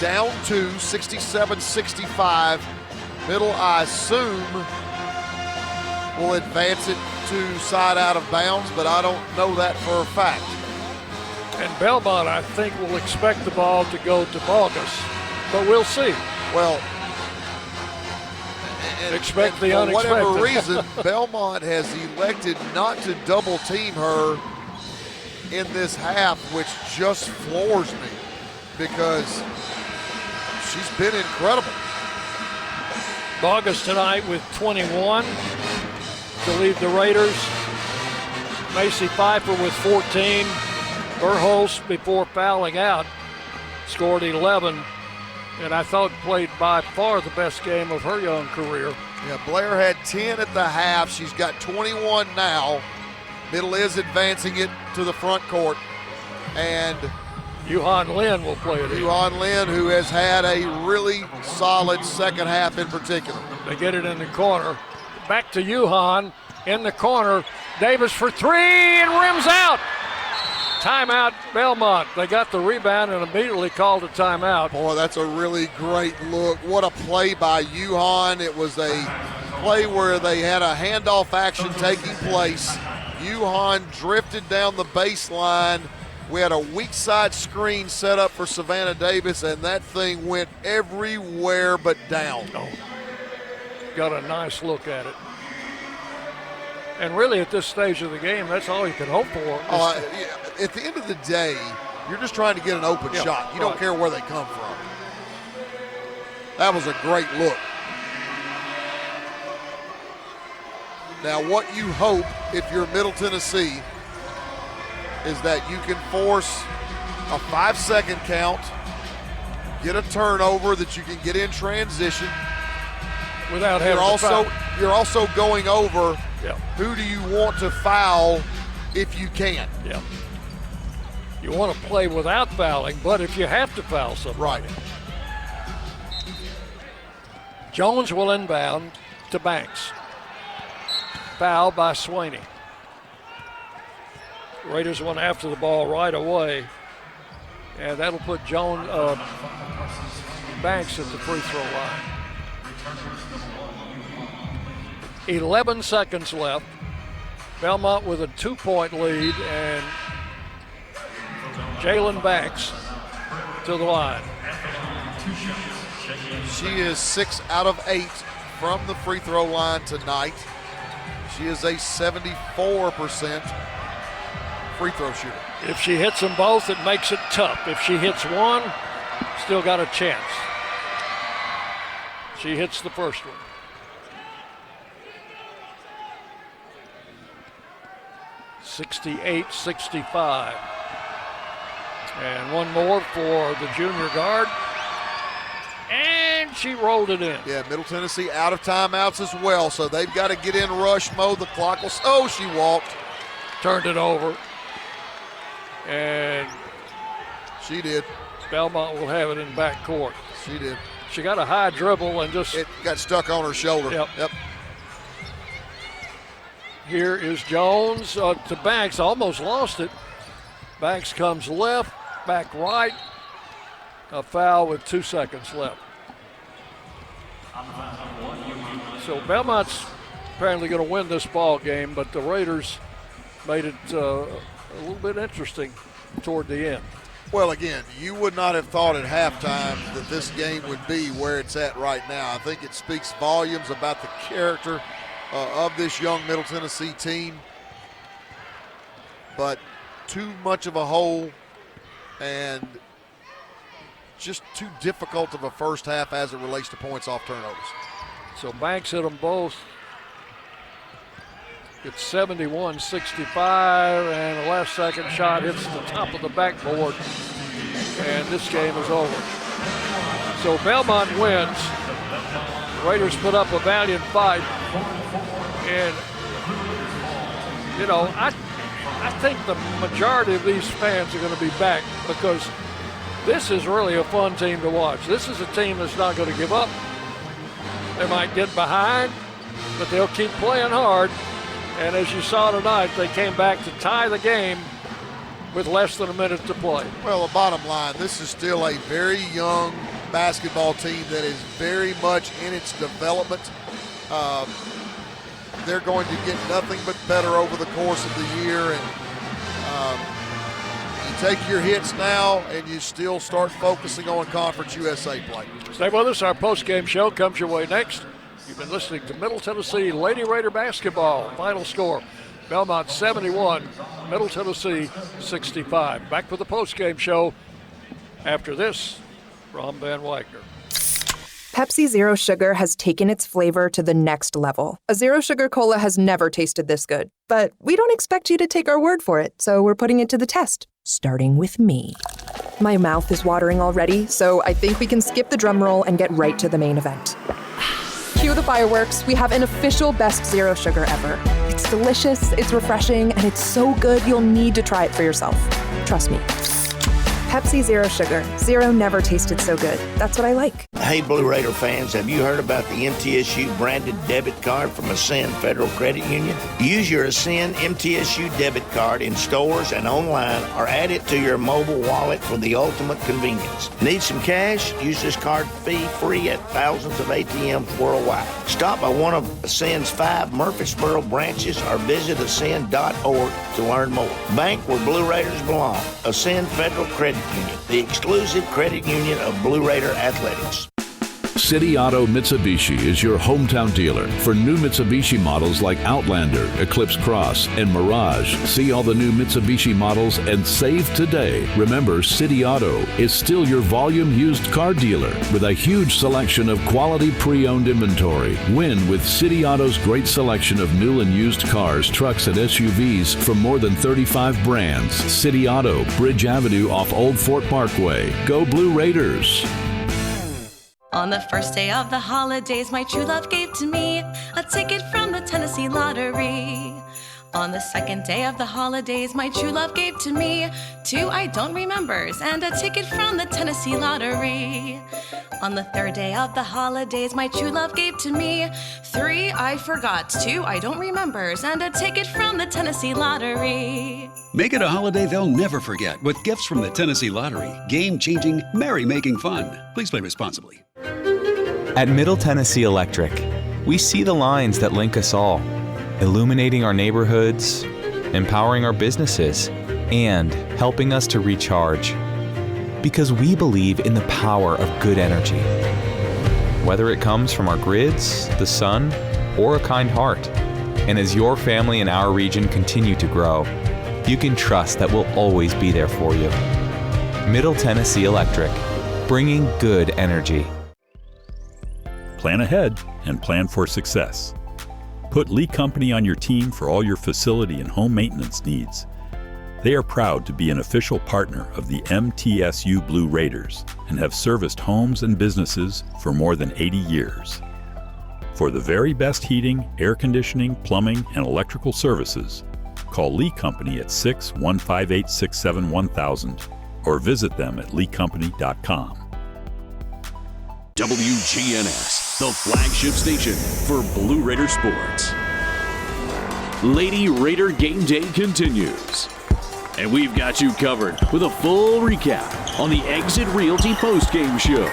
down 2, 67-65. Middle, I assume, will advance it to side out of bounds, but I don't know that for a fact. And Belmont, I think, will expect the ball to go to Bogus, but we'll see. Well, expect the for unexpected. whatever reason, Belmont has elected not to double team her in this half, which just floors me because she's been incredible. Bogus tonight with 21 to lead the Raiders. Macy Pfeiffer with 14. Burholz, before fouling out, scored 11, and I thought played by far the best game of her young career. Yeah, Blair had 10 at the half. She's got 21 now. Middle is advancing it to the front court. And Yuhan Lin will play it. Yuhan Lin, who has had a really solid second half in particular. They get it in the corner. Back to Yuhan in the corner. Davis for three and rims out. Timeout, Belmont. They got the rebound and immediately called a timeout. Boy, that's a really great look. What a play by Yuhan. It was a play where they had a handoff action taking place. Yuhan drifted down the baseline. We had a weak side screen set up for Savannah Davis, and that thing went everywhere but down. Oh. Got a nice look at it. And really, at this stage of the game, that's all you can hope for. At the end of the day, you're just trying to get an open shot. You don't care where they come from. That was a great look. Now, what you hope, if you're Middle Tennessee, is that you can force a 5-second count, get a turnover that you can get in transition. Without having to foul. You're also going over who do you want to foul if you can. Yeah. You want to play without fouling, but if you have to foul somebody. Right. Jones will inbound to Banks. Foul by Swaney. Raiders went after the ball right away, and that'll put Banks at the free throw line. 11 seconds left. Belmont with a 2-point lead, and Jalen Banks to the line. She is 6 out of 8 from the free throw line tonight. She is a 74% free throw shooter. If she hits them both, it makes it tough. If she hits one, still got a chance. She hits the first one. (68-65). And one more for the junior guard. And she rolled it in. Yeah, Middle Tennessee out of timeouts as well, so they've got to get in rush mode. The clock will. Oh, she walked. Turned it over. And she did. Belmont will have it in back court. She did. She got a high dribble and just. It got stuck on her shoulder. Yep. Here is Jones to Banks. Almost lost it. Banks comes left, back right. A foul with 2 seconds left. So Belmont's apparently going to win this ball game, but the Raiders made it a little bit interesting toward the end. Well, again, you would not have thought at halftime that this game would be where it's at right now. I think it speaks volumes about the character of this young Middle Tennessee team. But too much of a hole and just too difficult of a first half as it relates to points off turnovers. So Banks hit them both It's 71-65, and the last second shot hits the top of the backboard, and this game is over. So Belmont wins. Raiders put up a valiant fight, and you know, I think the majority of these fans are going to be back because this is really a fun team to watch. This is a team that's not going to give up. They might get behind, but they'll keep playing hard. And as you saw tonight, they came back to tie the game with less than a minute to play. Well, the bottom line, this is still a very young basketball team that is very much in its development. They're going to get nothing but better over the course of the year. And you take your hits now and you still start focusing on Conference USA play. Stay with us. Our post-game show comes your way next. You've been listening to Middle Tennessee Lady Raider basketball. Final score, Belmont 71, Middle Tennessee 65. Back for the post-game show after this from Van Wagner. Pepsi Zero Sugar has taken its flavor to the next level. A Zero Sugar Cola has never tasted this good. But we don't expect you to take our word for it, so we're putting it to the test, starting with me. My mouth is watering already, so I think we can skip the drum roll and get right to the main event. Cue the fireworks. We have an official best Zero Sugar ever. It's delicious, it's refreshing, and it's so good you'll need to try it for yourself. Trust me. Pepsi Zero Sugar. Zero never tasted so good. That's what I like. Hey, Blue Raider fans, have you heard about the MTSU branded debit card from Ascend Federal Credit Union? Use your Ascend MTSU debit card in stores and online or add it to your mobile wallet for the ultimate convenience. Need some cash? Use this card fee-free at thousands of ATMs worldwide. Stop by one of Ascend's 5 Murfreesboro branches or visit ascend.org to learn more. Bank where Blue Raiders belong. Ascend Federal Credit Union, the exclusive credit union of Blue Raider Athletics. City Auto Mitsubishi is your hometown dealer for new Mitsubishi models like Outlander, Eclipse Cross, and Mirage. See all the new Mitsubishi models and save today. Remember, City Auto is still your volume used car dealer with a huge selection of quality pre-owned inventory. Win with City Auto's great selection of new and used cars, trucks, and SUVs from more than 35 brands. City Auto, Bridge Avenue off Old Fort Parkway. Go Blue Raiders! On the first day of the holidays, my true love gave to me a ticket from the Tennessee Lottery. On the second day of the holidays, my true love gave to me 2 I don't remembers and a ticket from the Tennessee Lottery. On the third day of the holidays, my true love gave to me 3 I forgot, 2 I don't remembers, and a ticket from the Tennessee Lottery. Make it a holiday they'll never forget with gifts from the Tennessee Lottery. Game-changing, merry-making fun. Please play responsibly. At Middle Tennessee Electric, we see the lines that link us all, illuminating our neighborhoods, empowering our businesses, and helping us to recharge. Because we believe in the power of good energy. Whether it comes from our grids, the sun, or a kind heart. And as your family and our region continue to grow, you can trust that we'll always be there for you. Middle Tennessee Electric, bringing good energy. Plan ahead and plan for success. Put Lee Company on your team for all your facility and home maintenance needs. They are proud to be an official partner of the MTSU Blue Raiders and have serviced homes and businesses for more than 80 years. For the very best heating, air conditioning, plumbing, and electrical services, call Lee Company at 6-158-67-1000 or visit them at leecompany.com. WGNS, the flagship station for Blue Raider sports. Lady Raider Game Day continues. And we've got you covered with a full recap on the Exit Realty postgame show.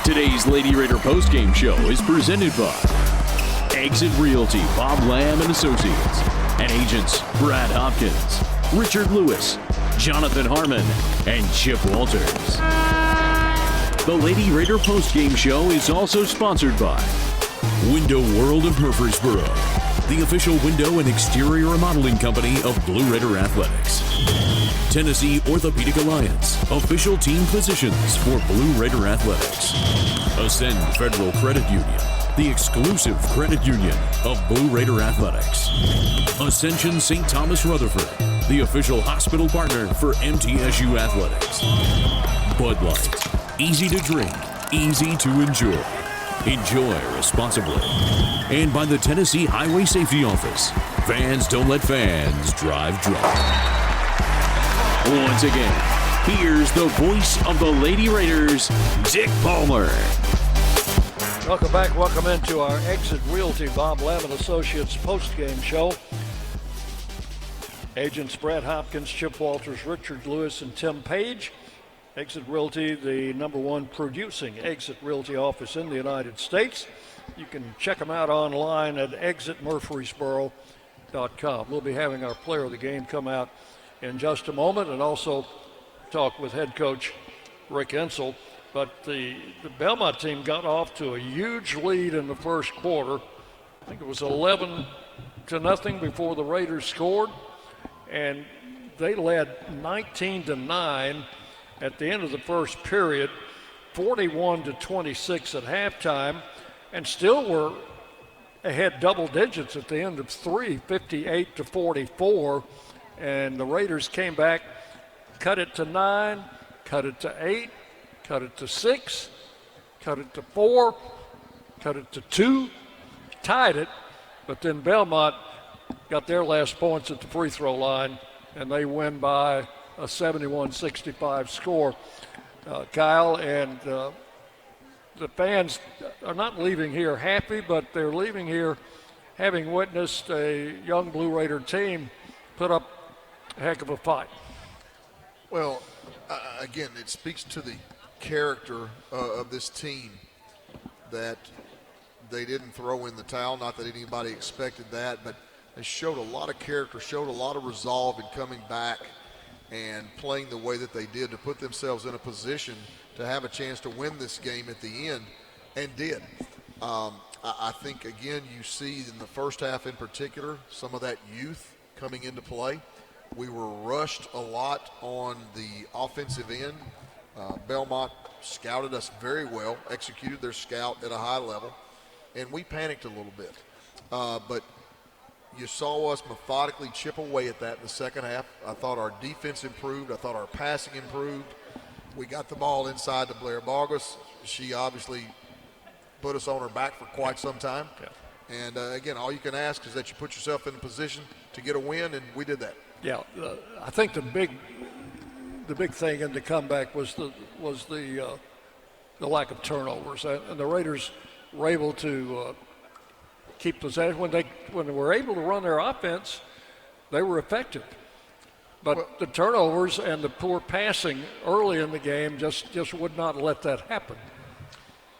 Today's Lady Raider postgame show is presented by Exit Realty, Bob Lamb and Associates, and agents Brad Hopkins, Richard Lewis, Jonathan Harmon, and Chip Walters. The Lady Raider postgame show is also sponsored by Window World of Murfreesboro, the official window and exterior remodeling company of Blue Raider Athletics. Tennessee Orthopedic Alliance, official team physicians for Blue Raider Athletics. Ascend Federal Credit Union, the exclusive credit union of Blue Raider Athletics. Ascension St. Thomas Rutherford, the official hospital partner for MTSU Athletics. Bud Light, easy to drink, easy to enjoy. Enjoy responsibly. And by the Tennessee Highway Safety Office, fans don't let fans drive drunk. Once again, here's the voice of the Lady Raiders, Dick Palmer. Welcome back. Welcome into our Exit Realty Bob Lamont Associates postgame show. Agents Brad Hopkins, Chip Walters, Richard Lewis, and Tim Page. Exit Realty, the #1 producing exit realty office in the United States. You can check them out online at exitmurfreesboro.com. We'll be having our player of the game come out in just a moment and also talk with head coach Rick Insell. But the Belmont team got off to a huge lead in the first quarter. I think it was 11-0 before the Raiders scored. And they led 19-9 at the end of the first period, 41-26 at halftime, and still were ahead double digits at the end of 3, 58-44. And the Raiders came back, cut it to 9, cut it to 8, cut it to 6, cut it to 4, cut it to 2, tied it, but then Belmont got their last points at the free throw line, and they win by a 71-65 score. Kyle, and the fans are not leaving here happy, but they're leaving here having witnessed a young Blue Raider team put up a heck of a fight. Well, again, it speaks to the character of this team that they didn't throw in the towel. Not that anybody expected that, but they showed a lot of character, showed a lot of resolve in coming back and playing the way that they did to put themselves in a position to have a chance to win this game at the end, and did. I think, again, you see in the first half in particular some of that youth coming into play. We were rushed a lot on the offensive end. Belmont scouted us very well, executed their scout at a high level, and we panicked a little bit. But you saw us methodically chip away at that in the second half. I thought our defense improved. I thought our passing improved. We got the ball inside to Blair Bogus. She obviously put us on her back for quite some time. Yeah. And, again, all you can ask is that you put yourself in a position to get a win, and we did that. Yeah, I think the big thing in the comeback was the lack of turnovers. And the Raiders were able to keep possession. When they were able to run their offense, they were effective. But the turnovers and the poor passing early in the game just would not let that happen.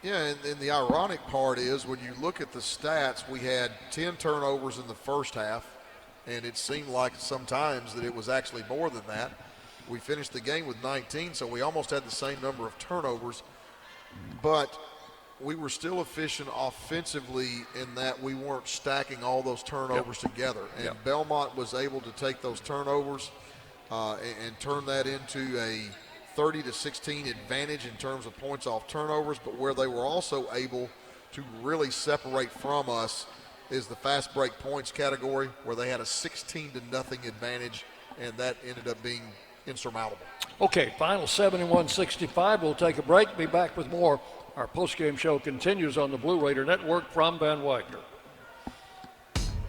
Yeah, and the ironic part is when you look at the stats, we had 10 turnovers in the first half, and it seemed like sometimes that it was actually more than that. We finished the game with 19, so we almost had the same number of turnovers. But we were still efficient offensively in that we weren't stacking all those turnovers together. And Belmont was able to take those turnovers and turn that into a 30-16 advantage in terms of points off turnovers, but where they were also able to really separate from us is the fast break points category, where they had a 16-0 advantage, and that ended up being insurmountable. Okay, final 71-65. We'll take a break. Be back with more. Our postgame show continues on the Blue Raider Network from Van Wagner.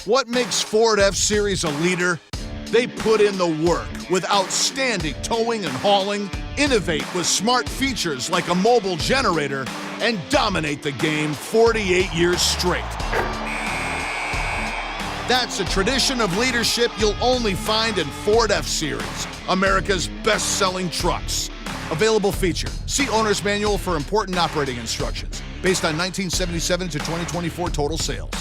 What makes Ford F-Series a leader? They put in the work with outstanding towing and hauling, innovate with smart features like a mobile generator, and dominate the game 48 years straight. That's a tradition of leadership you'll only find in Ford F-Series, America's best-selling trucks. Available feature. See Owner's Manual for important operating instructions. Based on 1977 to 2024 total sales.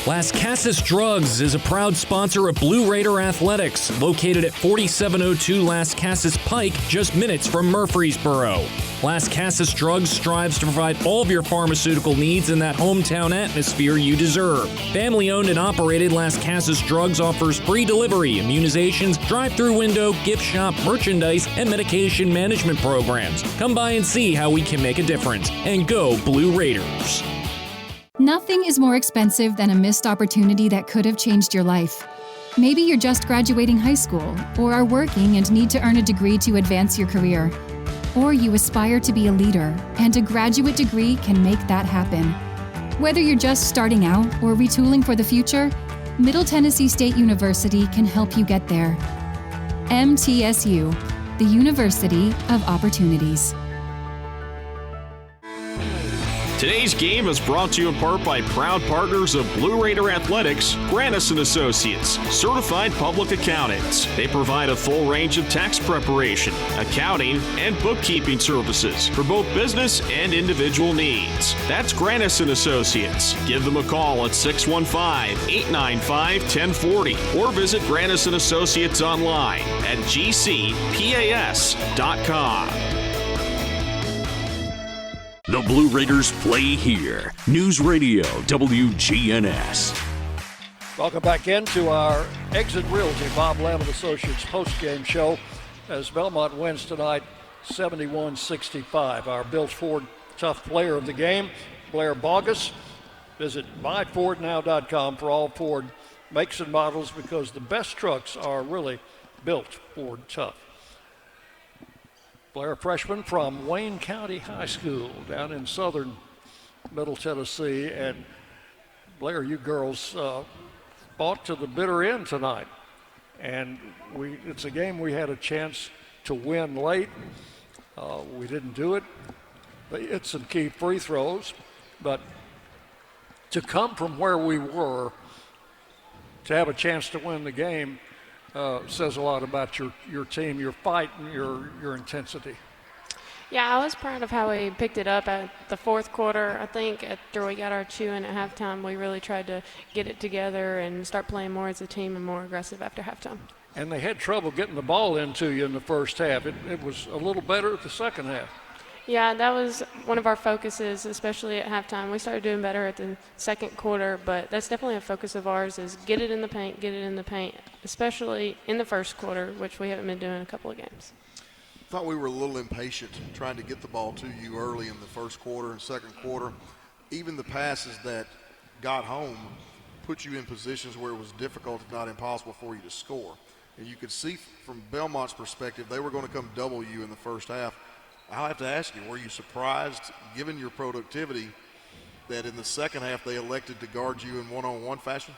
Las Casas Drugs is a proud sponsor of Blue Raider Athletics, located at 4702 Las Casas Pike, just minutes from Murfreesboro. Las Casas Drugs strives to provide all of your pharmaceutical needs in that hometown atmosphere you deserve. Family-owned and operated, Las Casas Drugs offers free delivery, immunizations, drive-through window, gift shop, merchandise, and medication management programs. Come by and see how we can make a difference. And go Blue Raiders. Nothing is more expensive than a missed opportunity that could have changed your life. Maybe you're just graduating high school, or are working and need to earn a degree to advance your career. Or you aspire to be a leader, and a graduate degree can make that happen. Whether you're just starting out or retooling for the future, Middle Tennessee State University can help you get there. MTSU, the University of Opportunities. Today's game is brought to you in part by proud partners of Blue Raider Athletics, Grannis & Associates, certified public accountants. They provide a full range of tax preparation, accounting, and bookkeeping services for both business and individual needs. That's Grannis & Associates. Give them a call at 615-895-1040 or visit Grannis & Associates online at gcpas.com. The Blue Raiders play here. News Radio WGNS. Welcome back into our Exit Realty Bob Lamb & Associates postgame show as Belmont wins tonight 71-65. Our Bill Ford Tough Player of the game, Blair Bogus. Visit buyfordnow.com for all Ford makes and models because the best trucks are really built Ford Tough. Blair, a freshman from Wayne County High School down in southern Middle Tennessee. And Blair, you girls fought to the bitter end tonight. And it's a game we had a chance to win late. We didn't do it. They hit some key free throws. But to come from where we were to have a chance to win the game says a lot about your team, your fight, and your intensity. Yeah, I was proud of how we picked it up at the fourth quarter. I think after we got our chewing at halftime, we really tried to get it together and start playing more as a team and more aggressive after halftime. And they had trouble getting the ball into you in the first half. It was a little better at the second half. Yeah, that was one of our focuses, especially at halftime. We started doing better at the second quarter, but that's definitely a focus of ours is get it in the paint, especially in the first quarter, which we haven't been doing in a couple of games. I thought we were a little impatient trying to get the ball to you early in the first quarter and second quarter. Even the passes that got home put you in positions where it was difficult, if not impossible, for you to score. And you could see from Belmont's perspective, they were going to come double you in the first half. I'll have to ask you, were you surprised, given your productivity, that in the second half they elected to guard you in one-on-one fashion?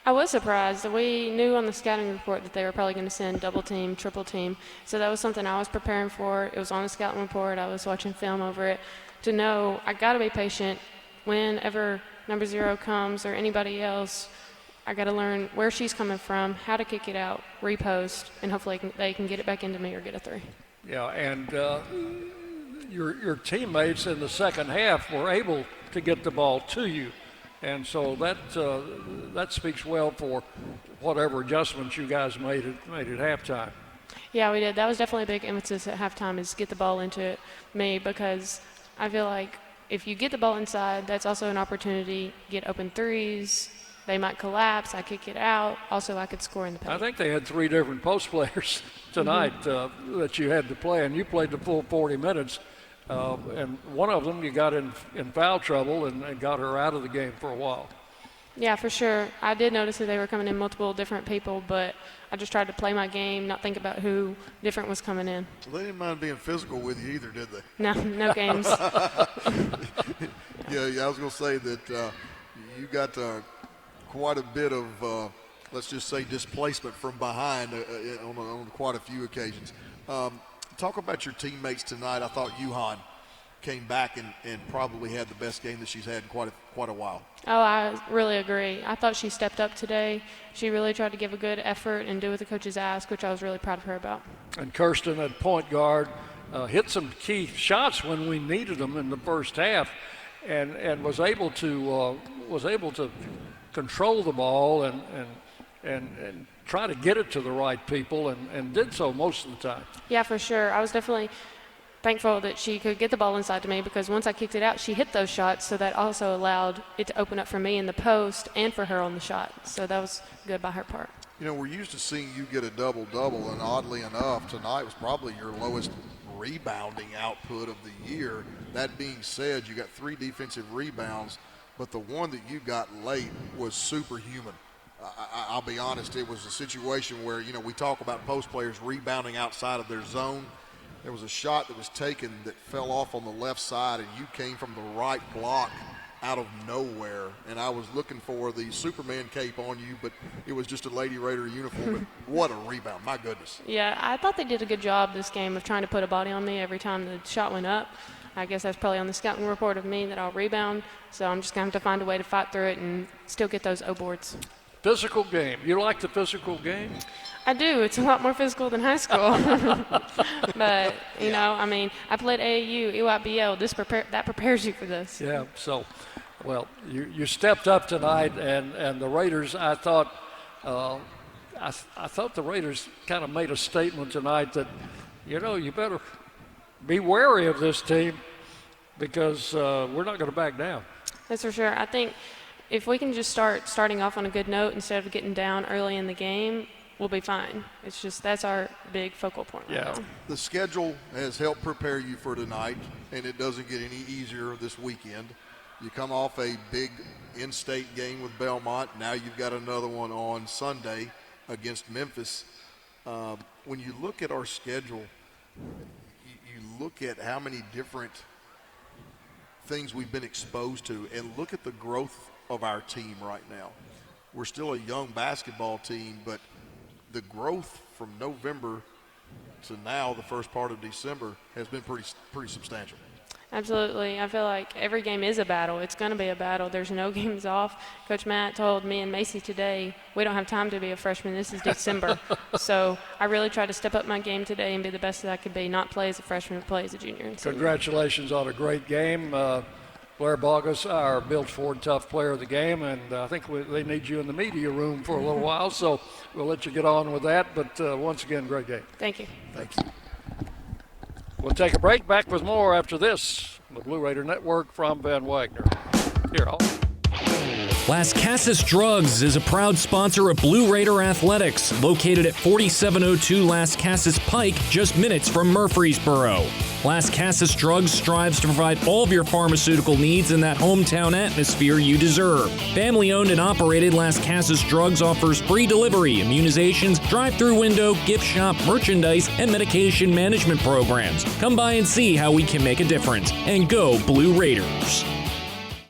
I was surprised. We knew on the scouting report that they were probably going to send double team, triple team. So that was something I was preparing for. It was on the scouting report. I was watching film over it to know I got to be patient. Whenever number 0 comes or anybody else, I got to learn where she's coming from, how to kick it out, repost, and hopefully they can get it back into me or get a 3. Yeah, and your teammates in the second half were able to get the ball to you. And so that speaks well for whatever adjustments you guys made at halftime. Yeah, we did. That was definitely a big emphasis at halftime is get the ball into me because I feel like if you get the ball inside, that's also an opportunity, get open threes. They might collapse. I kick it out. Also, I could score in the paint. I think they had 3 different post players tonight that you had to play, and you played the full 40 minutes. And one of them you got in foul trouble and got her out of the game for a while. Yeah, for sure. I did notice that they were coming in multiple different people, but I just tried to play my game, not think about who different was coming in. Well, they didn't mind being physical with you either, did they? No games. Yeah, I was going to say that you got quite a bit of, let's just say, displacement from behind on quite a few occasions. Talk about your teammates tonight. I thought Yuhan came back and probably had the best game that she's had in quite a while. Oh, I really agree. I thought she stepped up today. She really tried to give a good effort and do what the coaches asked, which I was really proud of her about. And Kirsten at point guard hit some key shots when we needed them in the first half, and was able to control the ball and try to get it to the right people and did so most of the time. Yeah, for sure. I was definitely thankful that she could get the ball inside to me, because once I kicked it out, she hit those shots, so that also allowed it to open up for me in the post and for her on the shot. So that was good by her part. You know, we're used to seeing you get a double-double, and oddly enough, tonight was probably your lowest rebounding output of the year. That being said, you got 3 defensive rebounds, but the one that you got late was superhuman. I'll be honest, it was a situation where, you know, we talk about post players rebounding outside of their zone. There was a shot that was taken that fell off on the left side, and you came from the right block out of nowhere. And I was looking for the Superman cape on you, but it was just a Lady Raider uniform. But what a rebound, my goodness. Yeah, I thought they did a good job this game of trying to put a body on me every time the shot went up. I guess that's probably on the scouting report of me that I'll rebound. So I'm just going to have to find a way to fight through it and still get those O boards. Physical game. You like the physical game? I do. It's a lot more physical than high school. But, you know, I mean, I played AAU, EYBL. That prepares you for this. Yeah, so, well, you stepped up tonight, and the Raiders, I thought the Raiders kind of made a statement tonight that, you know, you better be wary of this team, because we're not going to back down. That's for sure. I think if we can just starting off on a good note instead of getting down early in the game, we'll be fine. It's just that's our big focal point. Yeah. Right now. The schedule has helped prepare you for tonight, and it doesn't get any easier this weekend. You come off a big in-state game with Belmont. Now you've got another one on Sunday against Memphis. When you look at our schedule, you look at how many different things we've been exposed to, and look at the growth of our team right now. We're still a young basketball team, but the growth from November to now, the first part of December, has been pretty substantial. Absolutely. I feel like every game is a battle. It's going to be a battle. There's no games off. Coach Matt told me and Macy today, we don't have time to be a freshman. This is December. So I really tried to step up my game today and be the best that I could be, not play as a freshman, but play as a junior. And Congratulations on a great game. Blair Bogus, our Bill Ford Tough player of the game, and I think they need you in the media room for a little while, so we'll let you get on with that. But once again, great game. Thank you. Thank you. We'll take a break. Back with more after this. The Blue Raider Network from Van Wagner. Here, Las Casas Drugs is a proud sponsor of Blue Raider Athletics, located at 4702 Las Casas Pike, just minutes from Murfreesboro. Las Casas Drugs strives to provide all of your pharmaceutical needs in that hometown atmosphere you deserve. Family-owned and operated, Las Casas Drugs offers free delivery, immunizations, drive-through window, gift shop, merchandise, and medication management programs. Come by and see how we can make a difference. And go Blue Raiders.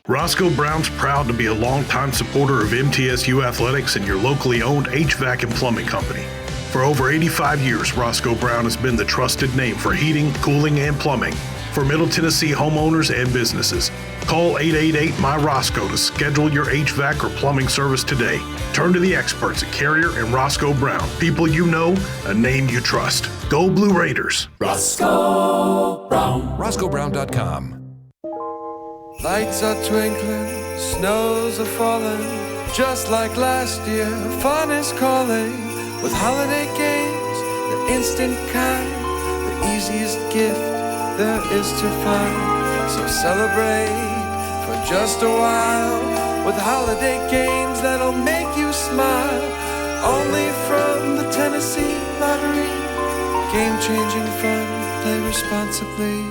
Roscoe Brown's proud to be a longtime supporter of MTSU athletics and your locally owned HVAC and plumbing company. For over 85 years, Roscoe Brown has been the trusted name for heating, cooling, and plumbing for Middle Tennessee homeowners and businesses. Call 888-MY-ROSCOE to schedule your HVAC or plumbing service today. Turn to the experts at Carrier and Roscoe Brown. People you know, a name you trust. Go Blue Raiders. Roscoe Brown. RoscoeBrown.com. Lights are twinkling, snows are falling, just like last year, fun is calling. With holiday games, the instant kind, the easiest gift there is to find. So celebrate for just a while, with holiday games that'll make you smile. Only from the Tennessee Lottery, game-changing fun, play responsibly.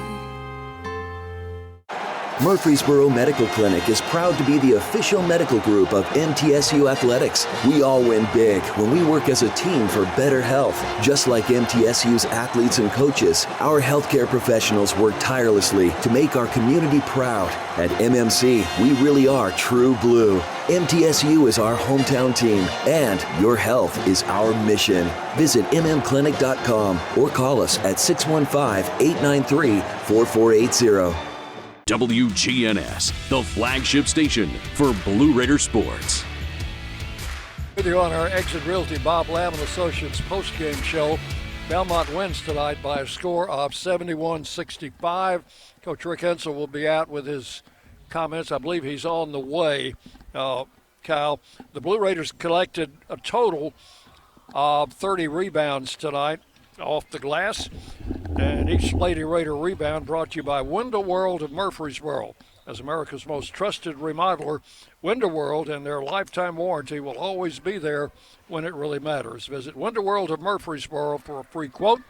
Murfreesboro Medical Clinic is proud to be the official medical group of MTSU Athletics. We all win big when we work as a team for better health. Just like MTSU's athletes and coaches, our healthcare professionals work tirelessly to make our community proud. At MMC, we really are true blue. MTSU is our hometown team, and your health is our mission. Visit mmclinic.com or call us at 615-893-4480. WGNS, the flagship station for Blue Raider sports. With you on our Exit Realty Bob Lamb and Associates postgame show. Belmont wins tonight by a score of 71-65. Coach Rick Hensel will be out with his comments. I believe he's on the way. Kyle, the Blue Raiders collected a total of 30 rebounds tonight. off the glass. And each Lady Raider rebound brought to you by Window World of Murfreesboro. As America's most trusted remodeler, Window World and their lifetime warranty will always be there when it really matters. Visit Window World of Murfreesboro for a free quote.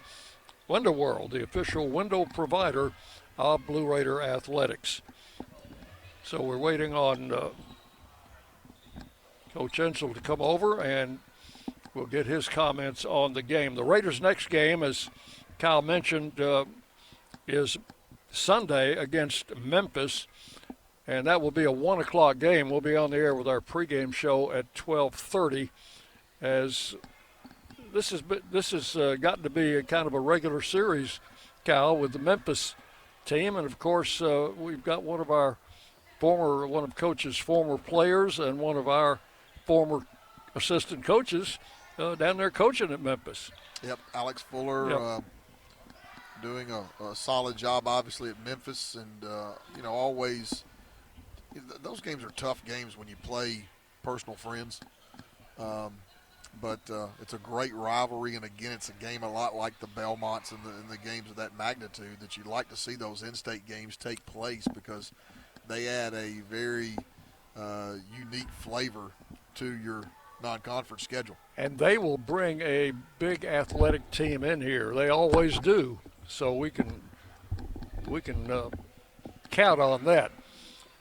Window World, the official window provider of Blue Raider Athletics. So we're waiting on Coach Ensel to come over, and we'll get his comments on the game. The Raiders' next game, as Kyle mentioned, is Sunday against Memphis, and that will be a 1 o'clock game. We'll be on the air with our pregame show at 12:30, as this has gotten to be a kind of a regular series, Kyle, with the Memphis team. And of course, we've got one of Coach's former players and one of our former assistant coaches down there coaching at Memphis. Yep, Alex Fuller. Yep. Doing a solid job, obviously, at Memphis, and always those games are tough games when you play personal friends. But it's a great rivalry, and again, it's a game a lot like the Belmonts and the games of that magnitude that you'd like to see those in-state games take place, because they add a very unique flavor to your non-conference schedule. And they will bring a big athletic team in here. They always do. So we can count on that.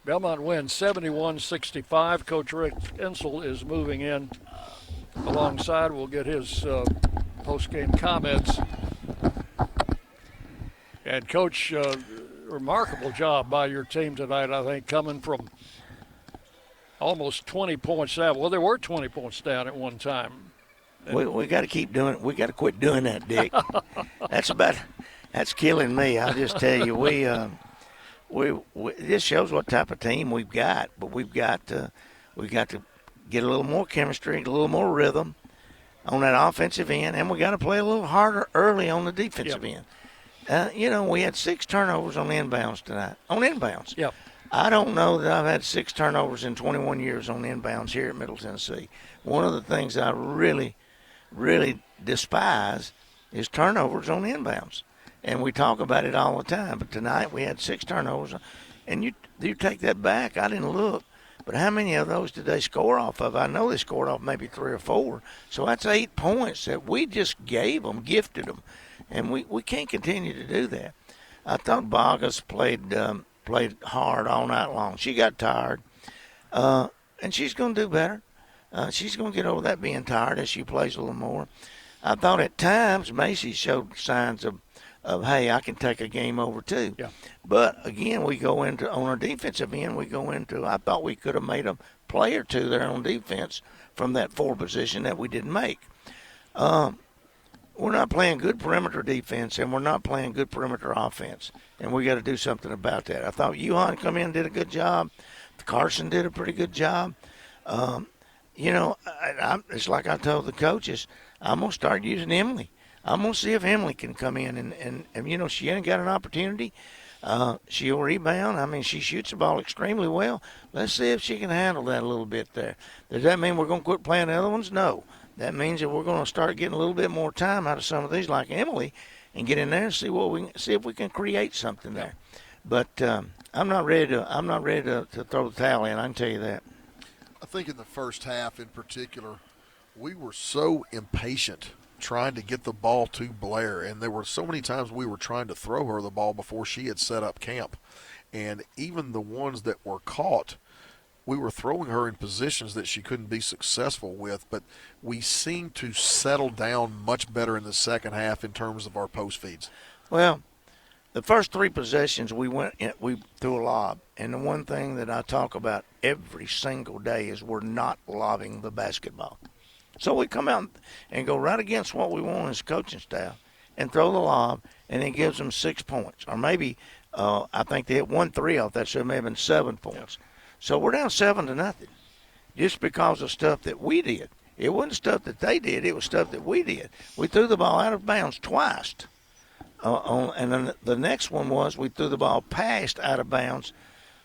Belmont wins 71-65. Coach Rick Ensel is moving in alongside. We'll get his post-game comments. And Coach, remarkable job by your team tonight, I think, coming from almost 20 points down. Well, there were 20 points down at one time. We got to keep doing it. We got to quit doing that, Dick. That's killing me. I'll just tell you, we this shows what type of team we've got. But we've got to get a little more chemistry, a little more rhythm on that offensive end, and we got to play a little harder early on the defensive end. We had 6 turnovers on inbounds tonight. On inbounds. Yep. I don't know that I've had 6 turnovers in 21 years on inbounds here at Middle Tennessee. One of the things I really, really despise is turnovers on inbounds. And we talk about it all the time. But tonight we had 6 turnovers. And you take that back. I didn't look. But how many of those did they score off of? I know they scored off maybe 3 or 4. So that's 8 points that we just gave them, gifted them. And we can't continue to do that. I thought Bogus played hard all night long. She got tired. And she's going to do better. She's going to get over that being tired as she plays a little more. I thought at times Macy showed signs of hey, I can take a game over too. Yeah. But again, we go into, on our defensive end, I thought we could have made a play or two there on defense from that 4 position that we didn't make. We're not playing good perimeter defense, and we're not playing good perimeter offense, and we got to do something about that. I thought Yuhan come in and did a good job. Carson did a pretty good job. It's like I told the coaches, I'm going to start using Emily. I'm going to see if Emily can come in, and she ain't got an opportunity. She'll rebound. I mean, she shoots the ball extremely well. Let's see if she can handle that a little bit there. Does that mean we're going to quit playing the other ones? No. That means that we're going to start getting a little bit more time out of some of these, like Emily, and get in there and see if we can create something there. But I'm not ready to throw the towel in. I can tell you that. I think in the first half, in particular, we were so impatient trying to get the ball to Blair, and there were so many times we were trying to throw her the ball before she had set up camp, and even the ones that were caught, we were throwing her in positions that she couldn't be successful with. But we seemed to settle down much better in the second half in terms of our post feeds. Well, the first 3 possessions we threw a lob, and the one thing that I talk about every single day is we're not lobbing the basketball. So we come out and go right against what we want as coaching staff and throw the lob, and it gives them 6 points. Or maybe I think they hit 1 3 off that, so it may have been 7 points. So we're down 7-0 just because of stuff that we did. It wasn't stuff that they did. It was stuff that we did. We threw the ball out of bounds twice. And then the next one was we threw the ball past out of bounds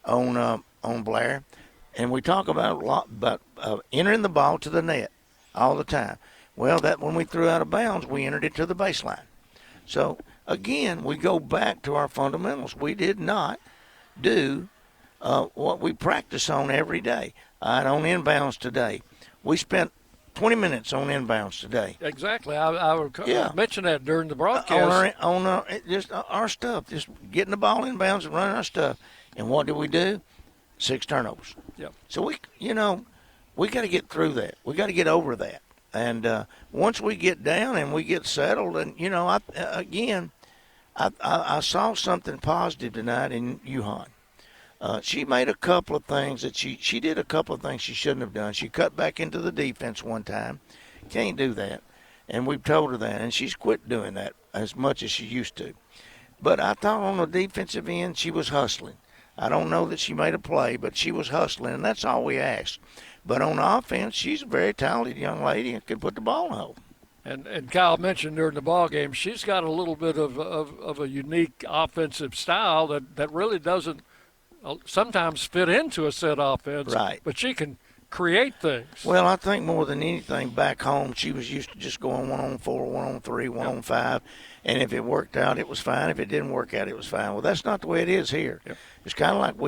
on Blair. And we talk about entering the ball to the net all the time. Well, that when we threw out of bounds, we entered it to the baseline. So, again, we go back to our fundamentals. We did not do what we practice on every day. On inbounds today, we spent 20 minutes on inbounds today. Exactly. I would mention that during the broadcast. Just our stuff, just getting the ball inbounds and running our stuff. And what did we do? 6 turnovers. Yep. So we got to get through that. We got to get over that. And once we get down and we get settled, and I saw something positive tonight in Yuhan. She made a couple of things that she did a couple of things she shouldn't have done. She cut back into the defense one time. Can't do that. And we've told her that. And she's quit doing that as much as she used to. But I thought on the defensive end she was hustling. I don't know that she made a play, but she was hustling, and that's all we asked. But on offense, she's a very talented young lady and can put the ball in the hole. And Kyle mentioned during the ball game, she's got a little bit of a unique offensive style that really doesn't sometimes fit into a set offense. Right. But she can create things. Well, I think more than anything back home, she was used to just going 1-on-4, 1-on-3, 1-on-5. And if it worked out, it was fine. If it didn't work out, it was fine. Well, that's not the way it is here. Yep. It's kind of like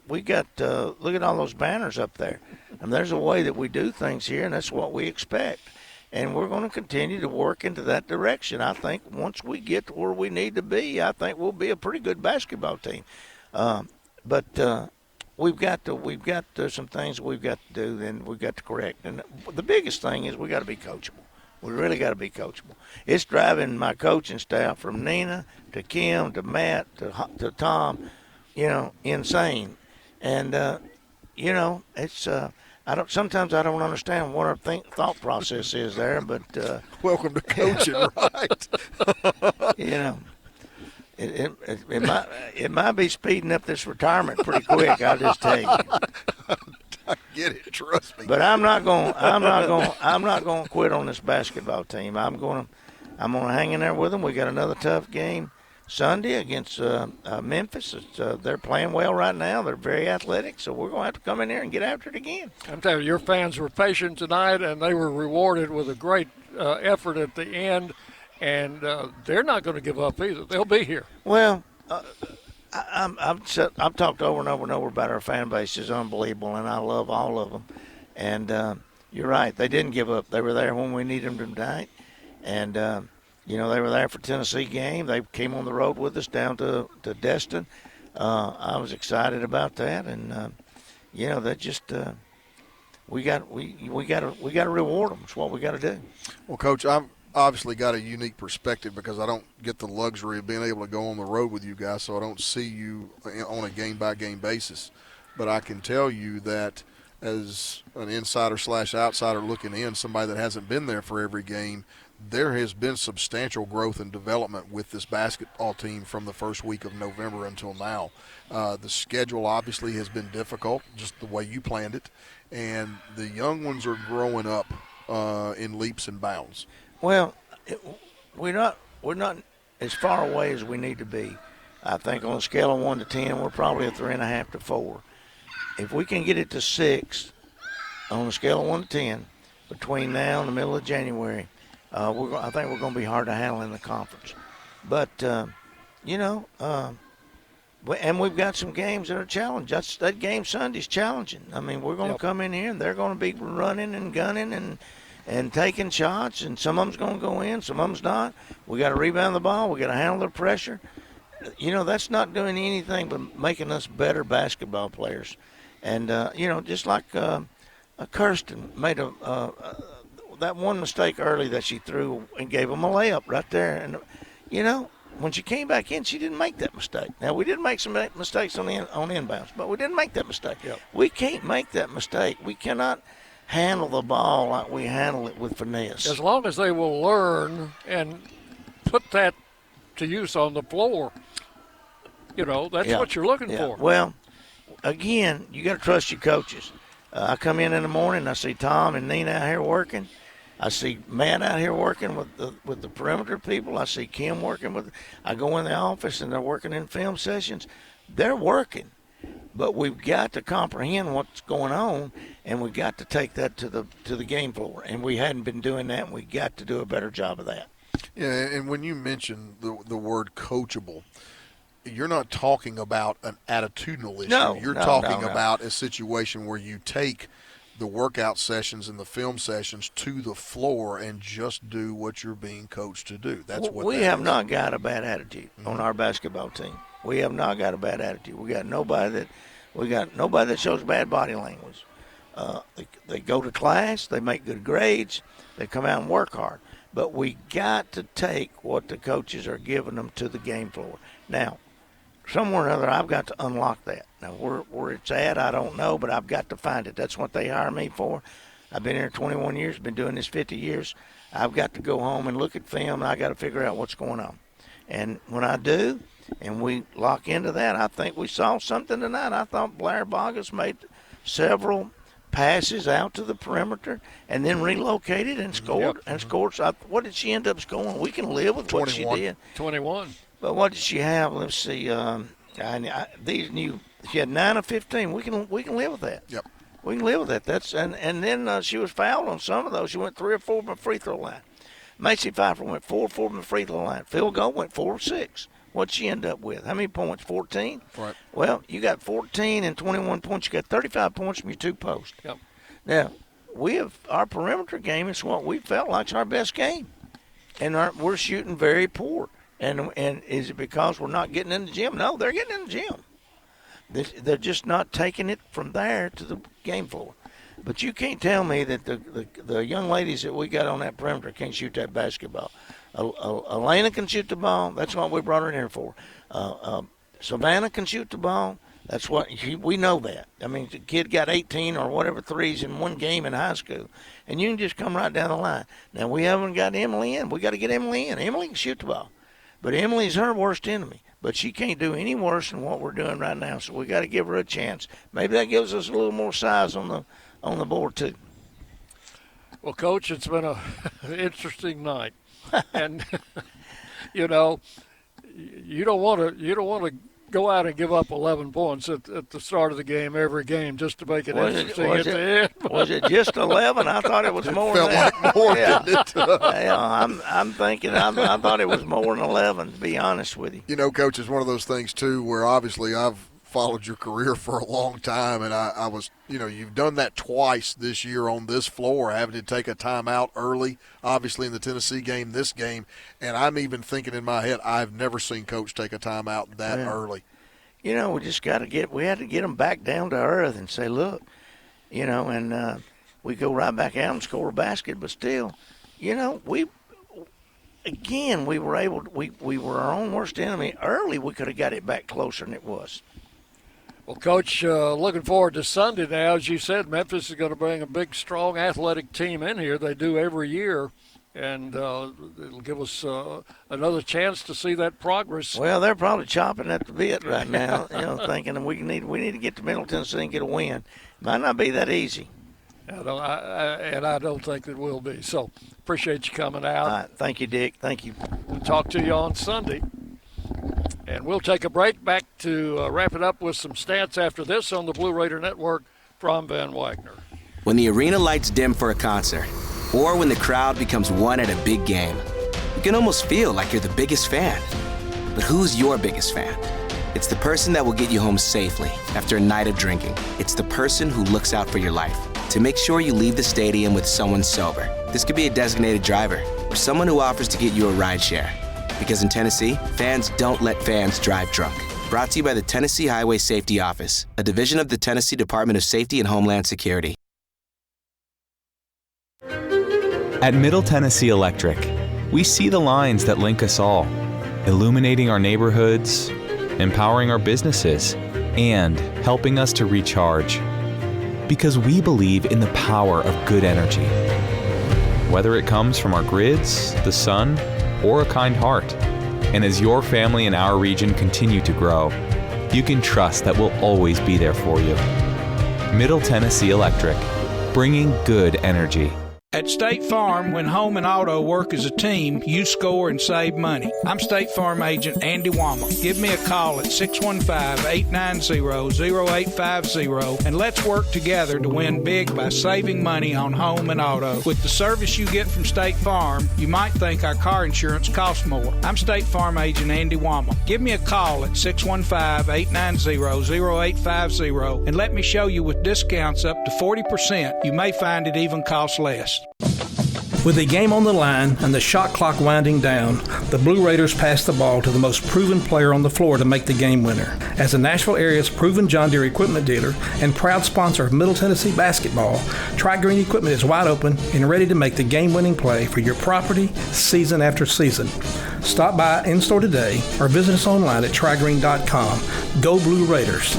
we got look at all those banners up there. And there's a way that we do things here, and that's what we expect. And we're going to continue to work into that direction. I think once we get to where we need to be, I think we'll be a pretty good basketball team. But we've got some things we've got to do, and we've got to correct. And the biggest thing is we got to be coachable. We really got to be coachable. It's driving my coaching staff from Nina to Kim to Matt to Tom, insane. And it's sometimes I don't understand what our thought process is there, but welcome to coaching, right? It might be speeding up this retirement pretty quick. I'll just tell you. I get it, trust me. But I'm not going to quit on this basketball team. I'm going to hang in there with them. We got another tough game Sunday against Memphis. They're playing well right now. They're very athletic, so we're going to have to come in there and get after it again. I'm telling you, your fans were patient tonight, and they were rewarded with a great effort at the end. And they're not going to give up either. They'll be here. Well, I've talked over and over and over about our fan base is unbelievable, and I love all of them. And you're right, they didn't give up. They were there when we needed them tonight. And, they were there for Tennessee game. They came on the road with us down to Destin. I was excited about that. And, that just we got to reward them. It's what we got to do. Well, Coach, I've obviously got a unique perspective because I don't get the luxury of being able to go on the road with you guys, so I don't see you on a game-by-game basis. But I can tell you that as an insider/outsider looking in, somebody that hasn't been there for every game, there has been substantial growth and development with this basketball team from the first week of November until now. The schedule obviously has been difficult, just the way you planned it, and the young ones are growing up in leaps and bounds. Well, we're not as far away as we need to be. I think on a scale of 1 to 10, we're probably a 3.5 to 4. If we can get it to 6 on a scale of 1 to 10 between now and the middle of January, I think we're going to be hard to handle in the conference. But and we've got some games that are challenging. That game Sunday's challenging. I mean, we're going to come in here and they're going to be running and gunning and taking shots, and some of them's going to go in, some of them's not. We got to rebound the ball. We got to handle the pressure. That's not doing anything but making us better basketball players. And just like Kirsten made that one mistake early that she threw and gave them a layup right there. And when she came back in, she didn't make that mistake. Now we did make some mistakes on inbounds, but we didn't make that mistake. Yep. We can't make that mistake. We cannot handle the ball like we handle it with finesse. As long as they will learn and put that to use on the floor, that's what you're looking for. Well, again, you got to trust your coaches. I come in the morning, I see Tom and Nina out here working. I see Matt out here working with the perimeter people. I see Kim working with. I go in the office and they're working in film sessions. They're working. But we've got to comprehend what's going on, and we've got to take that to the game floor. And we hadn't been doing that, and we got to do a better job of that. Yeah, and when you mention the word coachable, you're not talking about an attitudinal issue. No, you're no, talking no. about a situation where you take the workout sessions and the film sessions to the floor and just do what you're being coached to do. That's what we that have is. not got a bad attitude on our basketball team. We have not got a bad attitude. We got nobody that shows bad body language. They go to class, they make good grades, they come out and work hard. But we got to take what the coaches are giving them to the game floor. Now, somewhere or another, I've got to unlock that. Now, where it's at, I don't know, but I've got to find it. That's what they hire me for. I've been here 21 years, been doing this 50 years. I've got to go home and look at film, and I got to figure out what's going on. And when I do, and we lock into that, I think we saw something tonight. I thought Blair Bogus made several passes out to the perimeter and then relocated and scored. Yep. And scored. So what did she end up scoring? We can live with 21. what she did. 21. But what did she have? Let's see. These new. She had 9 of 15. We can live with that. Yep. We can live with that. That's and then she was fouled on some of those. She went 3 or 4 from the free throw line. Macy Pfeiffer went 4 or 4 from the free throw line. Field goal went 4 or 6. What'd she end up with? How many points? 14? Right. Well, you got 14 and 21 points. You got 35 points from your 2 posts. Yep. Now, our perimeter game is what we felt like's our best game. And we're shooting very poor. And is it because we're not getting in the gym? No, they're getting in the gym. They're just not taking it from there to the game floor. But you can't tell me that the young ladies that we got on that perimeter can't shoot that basketball. Elena can shoot the ball. That's what we brought her in here for. Savannah can shoot the ball. That's what we know that. I mean, the kid got 18 or whatever threes in one game in high school, and you can just come right down the line. Now, we haven't got Emily in. We got to get Emily in. Emily can shoot the ball. But Emily's her worst enemy. But she can't do any worse than what we're doing right now, so we got to give her a chance. Maybe that gives us a little more size on the board, too. Well, Coach, it's been an interesting night. And, you know, you don't want to go out and give up 11 points at the start of the game, every game, just to make it interesting at the end. Was it just 11? I thought it was more felt than that. like more, Yeah. didn't it? I'm thinking, I thought it was more than 11, to be honest with you. You know, Coach, it's one of those things, too, where obviously I've followed your career for a long time, and I was, you know, you've done that twice this year on this floor, having to take a timeout early, obviously in the Tennessee game, this game, and I'm even thinking in my head, I've never seen Coach take a timeout that early. You know, we had to get them back down to earth and say, look, you know, and we go right back out and score a basket, but still, you know, we were our own worst enemy. Early, we could have got it back closer than it was. Well, Coach, looking forward to Sunday now. As you said, Memphis is going to bring a big, strong, athletic team in here. They do every year, and it'll give us another chance to see that progress. Well, they're probably chomping at the bit right now, you know, thinking we need to get to Middle Tennessee and get a win. Might not be that easy. I don't think it will be. So, appreciate you coming out. All right. Thank you, Dick. Thank you. We'll talk to you on Sunday. And we'll take a break, back to wrap it up with some stats after this on the Blue Raider Network from Van Wagner. When the arena lights dim for a concert, or when the crowd becomes one at a big game, you can almost feel like you're the biggest fan. But who's your biggest fan? It's the person that will get you home safely after a night of drinking. It's the person who looks out for your life to make sure you leave the stadium with someone sober. This could be a designated driver or someone who offers to get you a ride share. Because in Tennessee, fans don't let fans drive drunk. Brought to you by the Tennessee Highway Safety Office, a division of the Tennessee Department of Safety and Homeland Security. At Middle Tennessee Electric, we see the lines that link us all, illuminating our neighborhoods, empowering our businesses, and helping us to recharge. Because we believe in the power of good energy. Whether it comes from our grids, the sun, or a kind heart. And as your family and our region continue to grow, you can trust that we'll always be there for you. Middle Tennessee Electric, bringing good energy. At State Farm, when home and auto work as a team, you score and save money. I'm State Farm agent Andy Wama. Give me a call at 615-890-0850 and let's work together to win big by saving money on home and auto. With the service you get from State Farm, you might think our car insurance costs more. I'm State Farm agent Andy Wama. Give me a call at 615-890-0850 and let me show you with discounts up to 40%. You may find it even costs less. With the game on the line and the shot clock winding down, the Blue Raiders pass the ball to the most proven player on the floor to make the game winner. As the Nashville area's proven John Deere equipment dealer and proud sponsor of Middle Tennessee basketball, Tri-Green Equipment is wide open and ready to make the game-winning play for your property season after season. Stop by in-store today or visit us online at trigreen.com. Go Blue Raiders.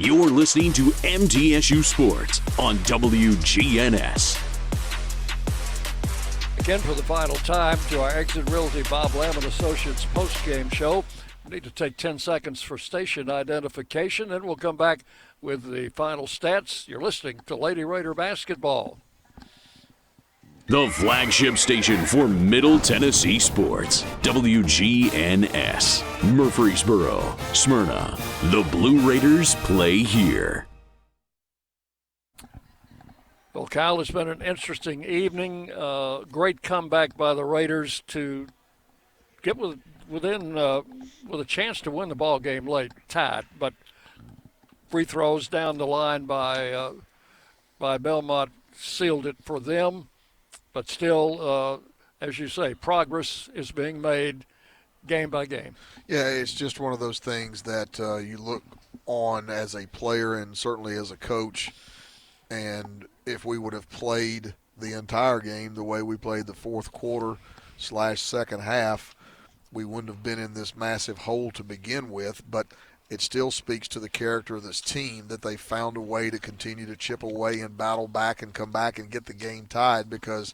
You're listening to MTSU Sports on WGNS. Again, for the final time, to our Exit Realty Bob Lamb and Associates post-game show. We need to take 10 seconds for station identification, and we'll come back with the final stats. You're listening to Lady Raider basketball. The flagship station for Middle Tennessee sports, WGNS. Murfreesboro, Smyrna. The Blue Raiders play here. Well, Kyle, it's been an interesting evening. Great comeback by the Raiders to get with a chance to win the ball game late, tied, but free throws down the line by Belmont sealed it for them. But still, as you say, progress is being made game by game. Yeah, it's just one of those things that you look on as a player and certainly as a coach, and if we would have played the entire game the way we played the fourth quarter / second half, we wouldn't have been in this massive hole to begin with. But it still speaks to the character of this team that they found a way to continue to chip away and battle back and come back and get the game tied, because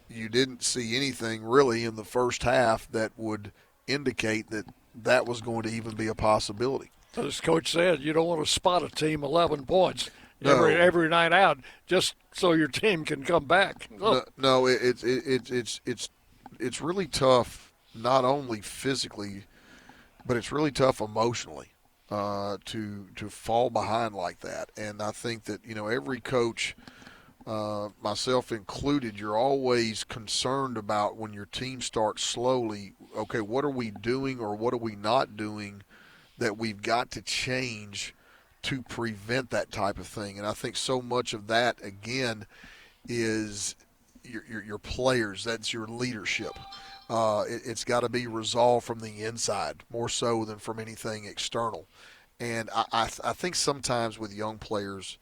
you didn't see anything really in the first half that would indicate that that was going to even be a possibility. As Coach said, you don't want to spot a team 11 points No. every night out just so your team can come back. No, it's really tough, not only physically, but it's really tough emotionally to fall behind like that. And I think that, every coach, myself included, you're always concerned about when your team starts slowly, okay, what are we doing or what are we not doing that we've got to change to prevent that type of thing. And I think so much of that, again, is your players. That's your leadership. It's got to be resolved from the inside more so than from anything external. And I think sometimes with young players,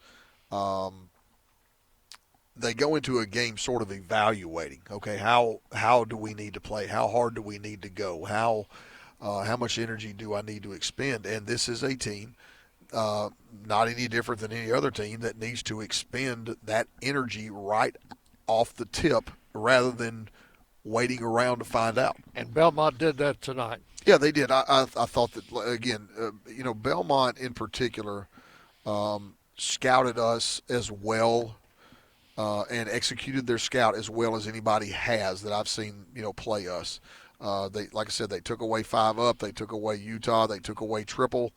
they go into a game sort of evaluating, okay, how do we need to play? How hard do we need to go? How much energy do I need to expend? And this is a team, not any different than any other team, that needs to expend that energy right off the tip rather than waiting around to find out. And Belmont did that tonight. Yeah, they did. I thought that, again, Belmont in particular scouted us as well and executed their scout as well as anybody has that I've seen, play us. They, like I said, they took away 5 up. They took away Utah. They took away triple.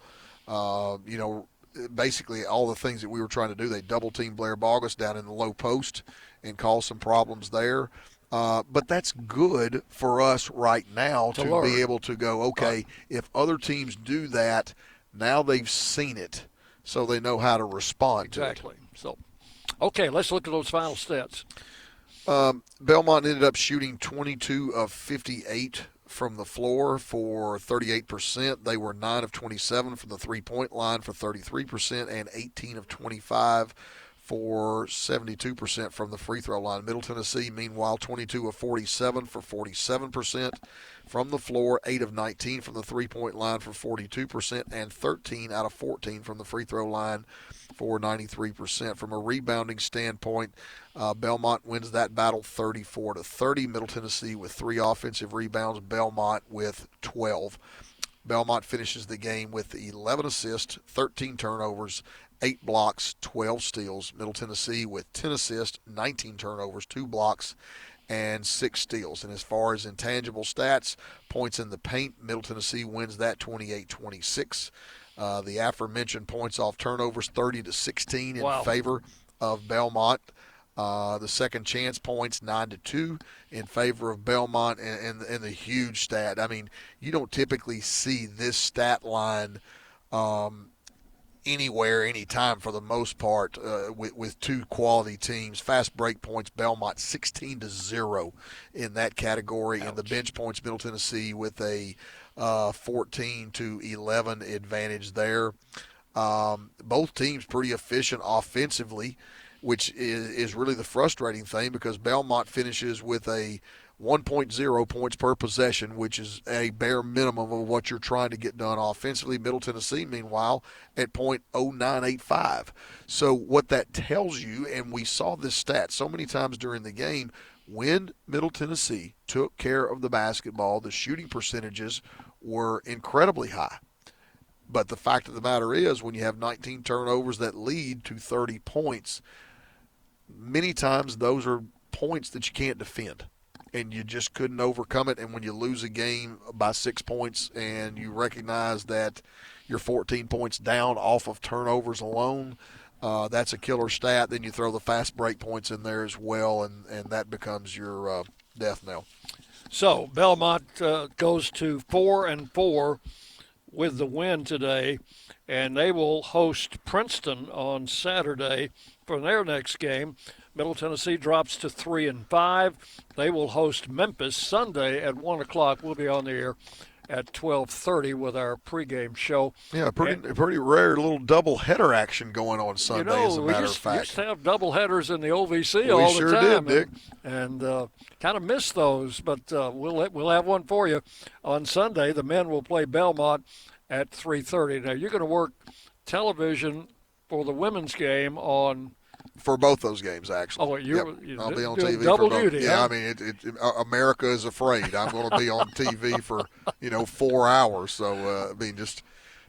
Basically all the things that we were trying to do. They double-teamed Blair Bogus down in the low post and caused some problems there. But that's good for us right now to be able to go, okay, if other teams do that, now they've seen it, so they know how to respond to it. Exactly. So, okay, let's look at those final stats. Belmont ended up shooting 22 of 58 from the floor for 38%. They were 9 of 27 from the three-point line for 33% and 18 of 25 for 72% from the free throw line. Middle Tennessee, meanwhile, 22 of 47 for 47% from the floor, 8 of 19 from the three-point line for 42%, and 13 out of 14 from the free throw line for 93%. From a rebounding standpoint, Belmont wins that battle 34-30. Middle Tennessee with 3 offensive rebounds, Belmont with 12. Belmont finishes the game with 11 assists, 13 turnovers, 8 blocks, 12 steals. Middle Tennessee with 10 assists, 19 turnovers, 2 blocks, and 6 steals. And as far as intangible stats, points in the paint, Middle Tennessee wins that 28-26. The aforementioned points off turnovers, 30-16 in favor of Belmont. The second chance points, 9-2 in favor of Belmont, and the huge stat. I mean, you don't typically see this stat line anywhere, anytime for the most part with two quality teams. Fast break points, Belmont 16-0 in that category. And the bench points, Middle Tennessee with a 14-11 advantage there. Both teams pretty efficient offensively, which is really the frustrating thing, because Belmont finishes with a 1.0 points per possession, which is a bare minimum of what you're trying to get done offensively. Middle Tennessee, meanwhile, at .0985. So what that tells you, and we saw this stat so many times during the game, when Middle Tennessee took care of the basketball, the shooting percentages were incredibly high. But the fact of the matter is, when you have 19 turnovers that lead to 30 points, many times those are points that you can't defend, and you just couldn't overcome it. And when you lose a game by 6 points and you recognize that you're 14 points down off of turnovers alone, that's a killer stat. Then you throw the fast break points in there as well, and that becomes your death knell. So Belmont goes to 4-4 with the win today, and they will host Princeton on Saturday for their next game. Middle Tennessee drops to 3-5. They will host Memphis Sunday at 1 o'clock. We'll be on the air at 12:30 with our pregame show. Yeah, pretty rare little double header action going on Sunday, as a matter of fact. We used to have double headers in the OVC all the time. We sure did, Dick. And kind of missed those, but we'll have one for you on Sunday. The men will play Belmont at 3:30. Now, you're going to work television for the women's game for both those games, actually. Oh, I'll be on TV double for both. duty. Yeah, huh? I mean, America is afraid. I'm going to be on TV for 4 hours. So just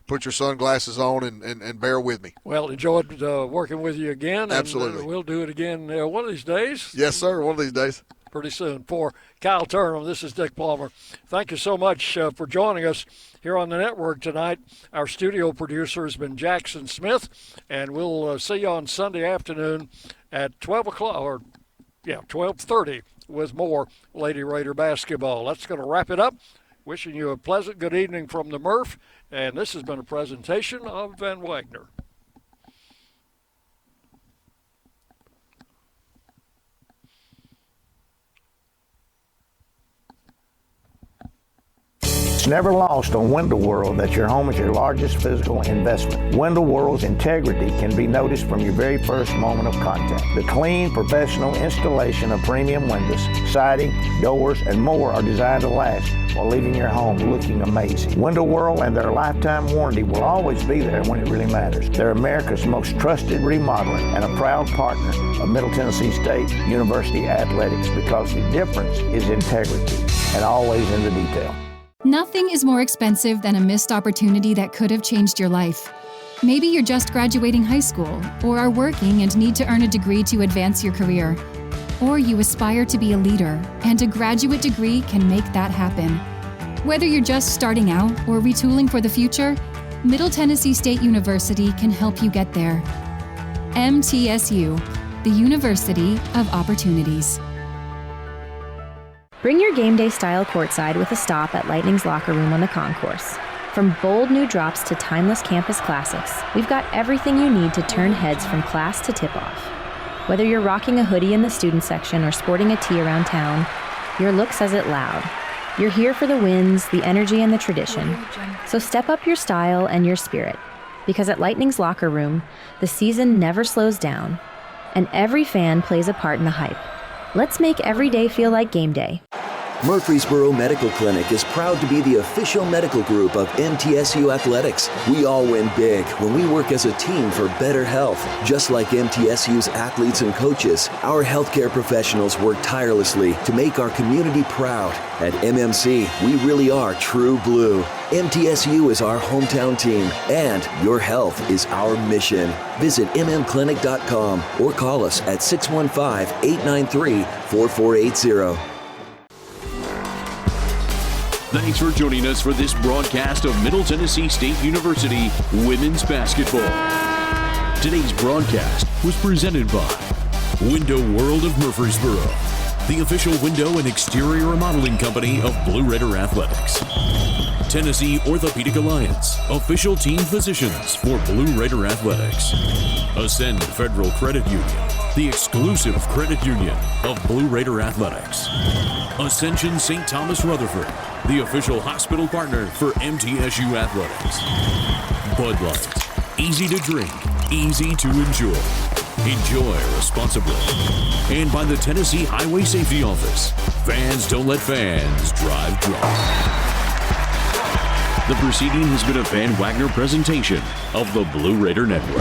put your sunglasses on and bear with me. Well, enjoyed working with you again. Absolutely. And, we'll do it again one of these days. Yes, sir. One of these days. Pretty soon. For Kyle Turnham, this is Dick Palmer. Thank you so much for joining us here on the network tonight. Our studio producer has been Jackson Smith, and we'll see you on Sunday afternoon at 12 o'clock, or 12:30 with more Lady Raider basketball. That's going to wrap it up. Wishing you a pleasant good evening from the Murph, and this has been a presentation of Van Wagner. It's never lost on Window World that your home is your largest physical investment. Window World's integrity can be noticed from your very first moment of contact. The clean, professional installation of premium windows, siding, doors, and more are designed to last while leaving your home looking amazing. Window World and their lifetime warranty will always be there when it really matters. They're America's most trusted remodeler and a proud partner of Middle Tennessee State University Athletics, because the difference is integrity and always in the detail. Nothing is more expensive than a missed opportunity that could have changed your life. Maybe you're just graduating high school, or are working and need to earn a degree to advance your career. Or you aspire to be a leader, and a graduate degree can make that happen. Whether you're just starting out or retooling for the future, Middle Tennessee State University can help you get there. MTSU, the University of Opportunities. Bring your game day style courtside with a stop at Lightning's Locker Room on the concourse. From bold new drops to timeless campus classics, we've got everything you need to turn heads from class to tip-off. Whether you're rocking a hoodie in the student section or sporting a tee around town, your look says it loud. You're here for the wins, the energy, and the tradition. So step up your style and your spirit, because at Lightning's Locker Room, the season never slows down, and every fan plays a part in the hype. Let's make every day feel like game day. Murfreesboro Medical Clinic is proud to be the official medical group of MTSU Athletics. We all win big when we work as a team for better health. Just like MTSU's athletes and coaches, our healthcare professionals work tirelessly to make our community proud. At MMC, we really are true blue. MTSU is our hometown team, and your health is our mission. Visit mmclinic.com or call us at 615-893-4480. Thanks for joining us for this broadcast of Middle Tennessee State University women's basketball. Today's broadcast was presented by Window World of Murfreesboro, the official window and exterior remodeling company of Blue Raider Athletics. Tennessee Orthopedic Alliance, official team physicians for Blue Raider Athletics. Ascend Federal Credit Union, the exclusive credit union of Blue Raider Athletics. Ascension St. Thomas Rutherford, the official hospital partner for MTSU Athletics. Bud Light, easy to drink, easy to enjoy. Enjoy responsibly. And by the Tennessee Highway Safety Office, fans don't let fans drive drunk. The proceeding has been a Van Wagner presentation of the Blue Raider Network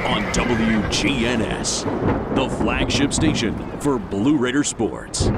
on WGNS, the flagship station for Blue Raider sports.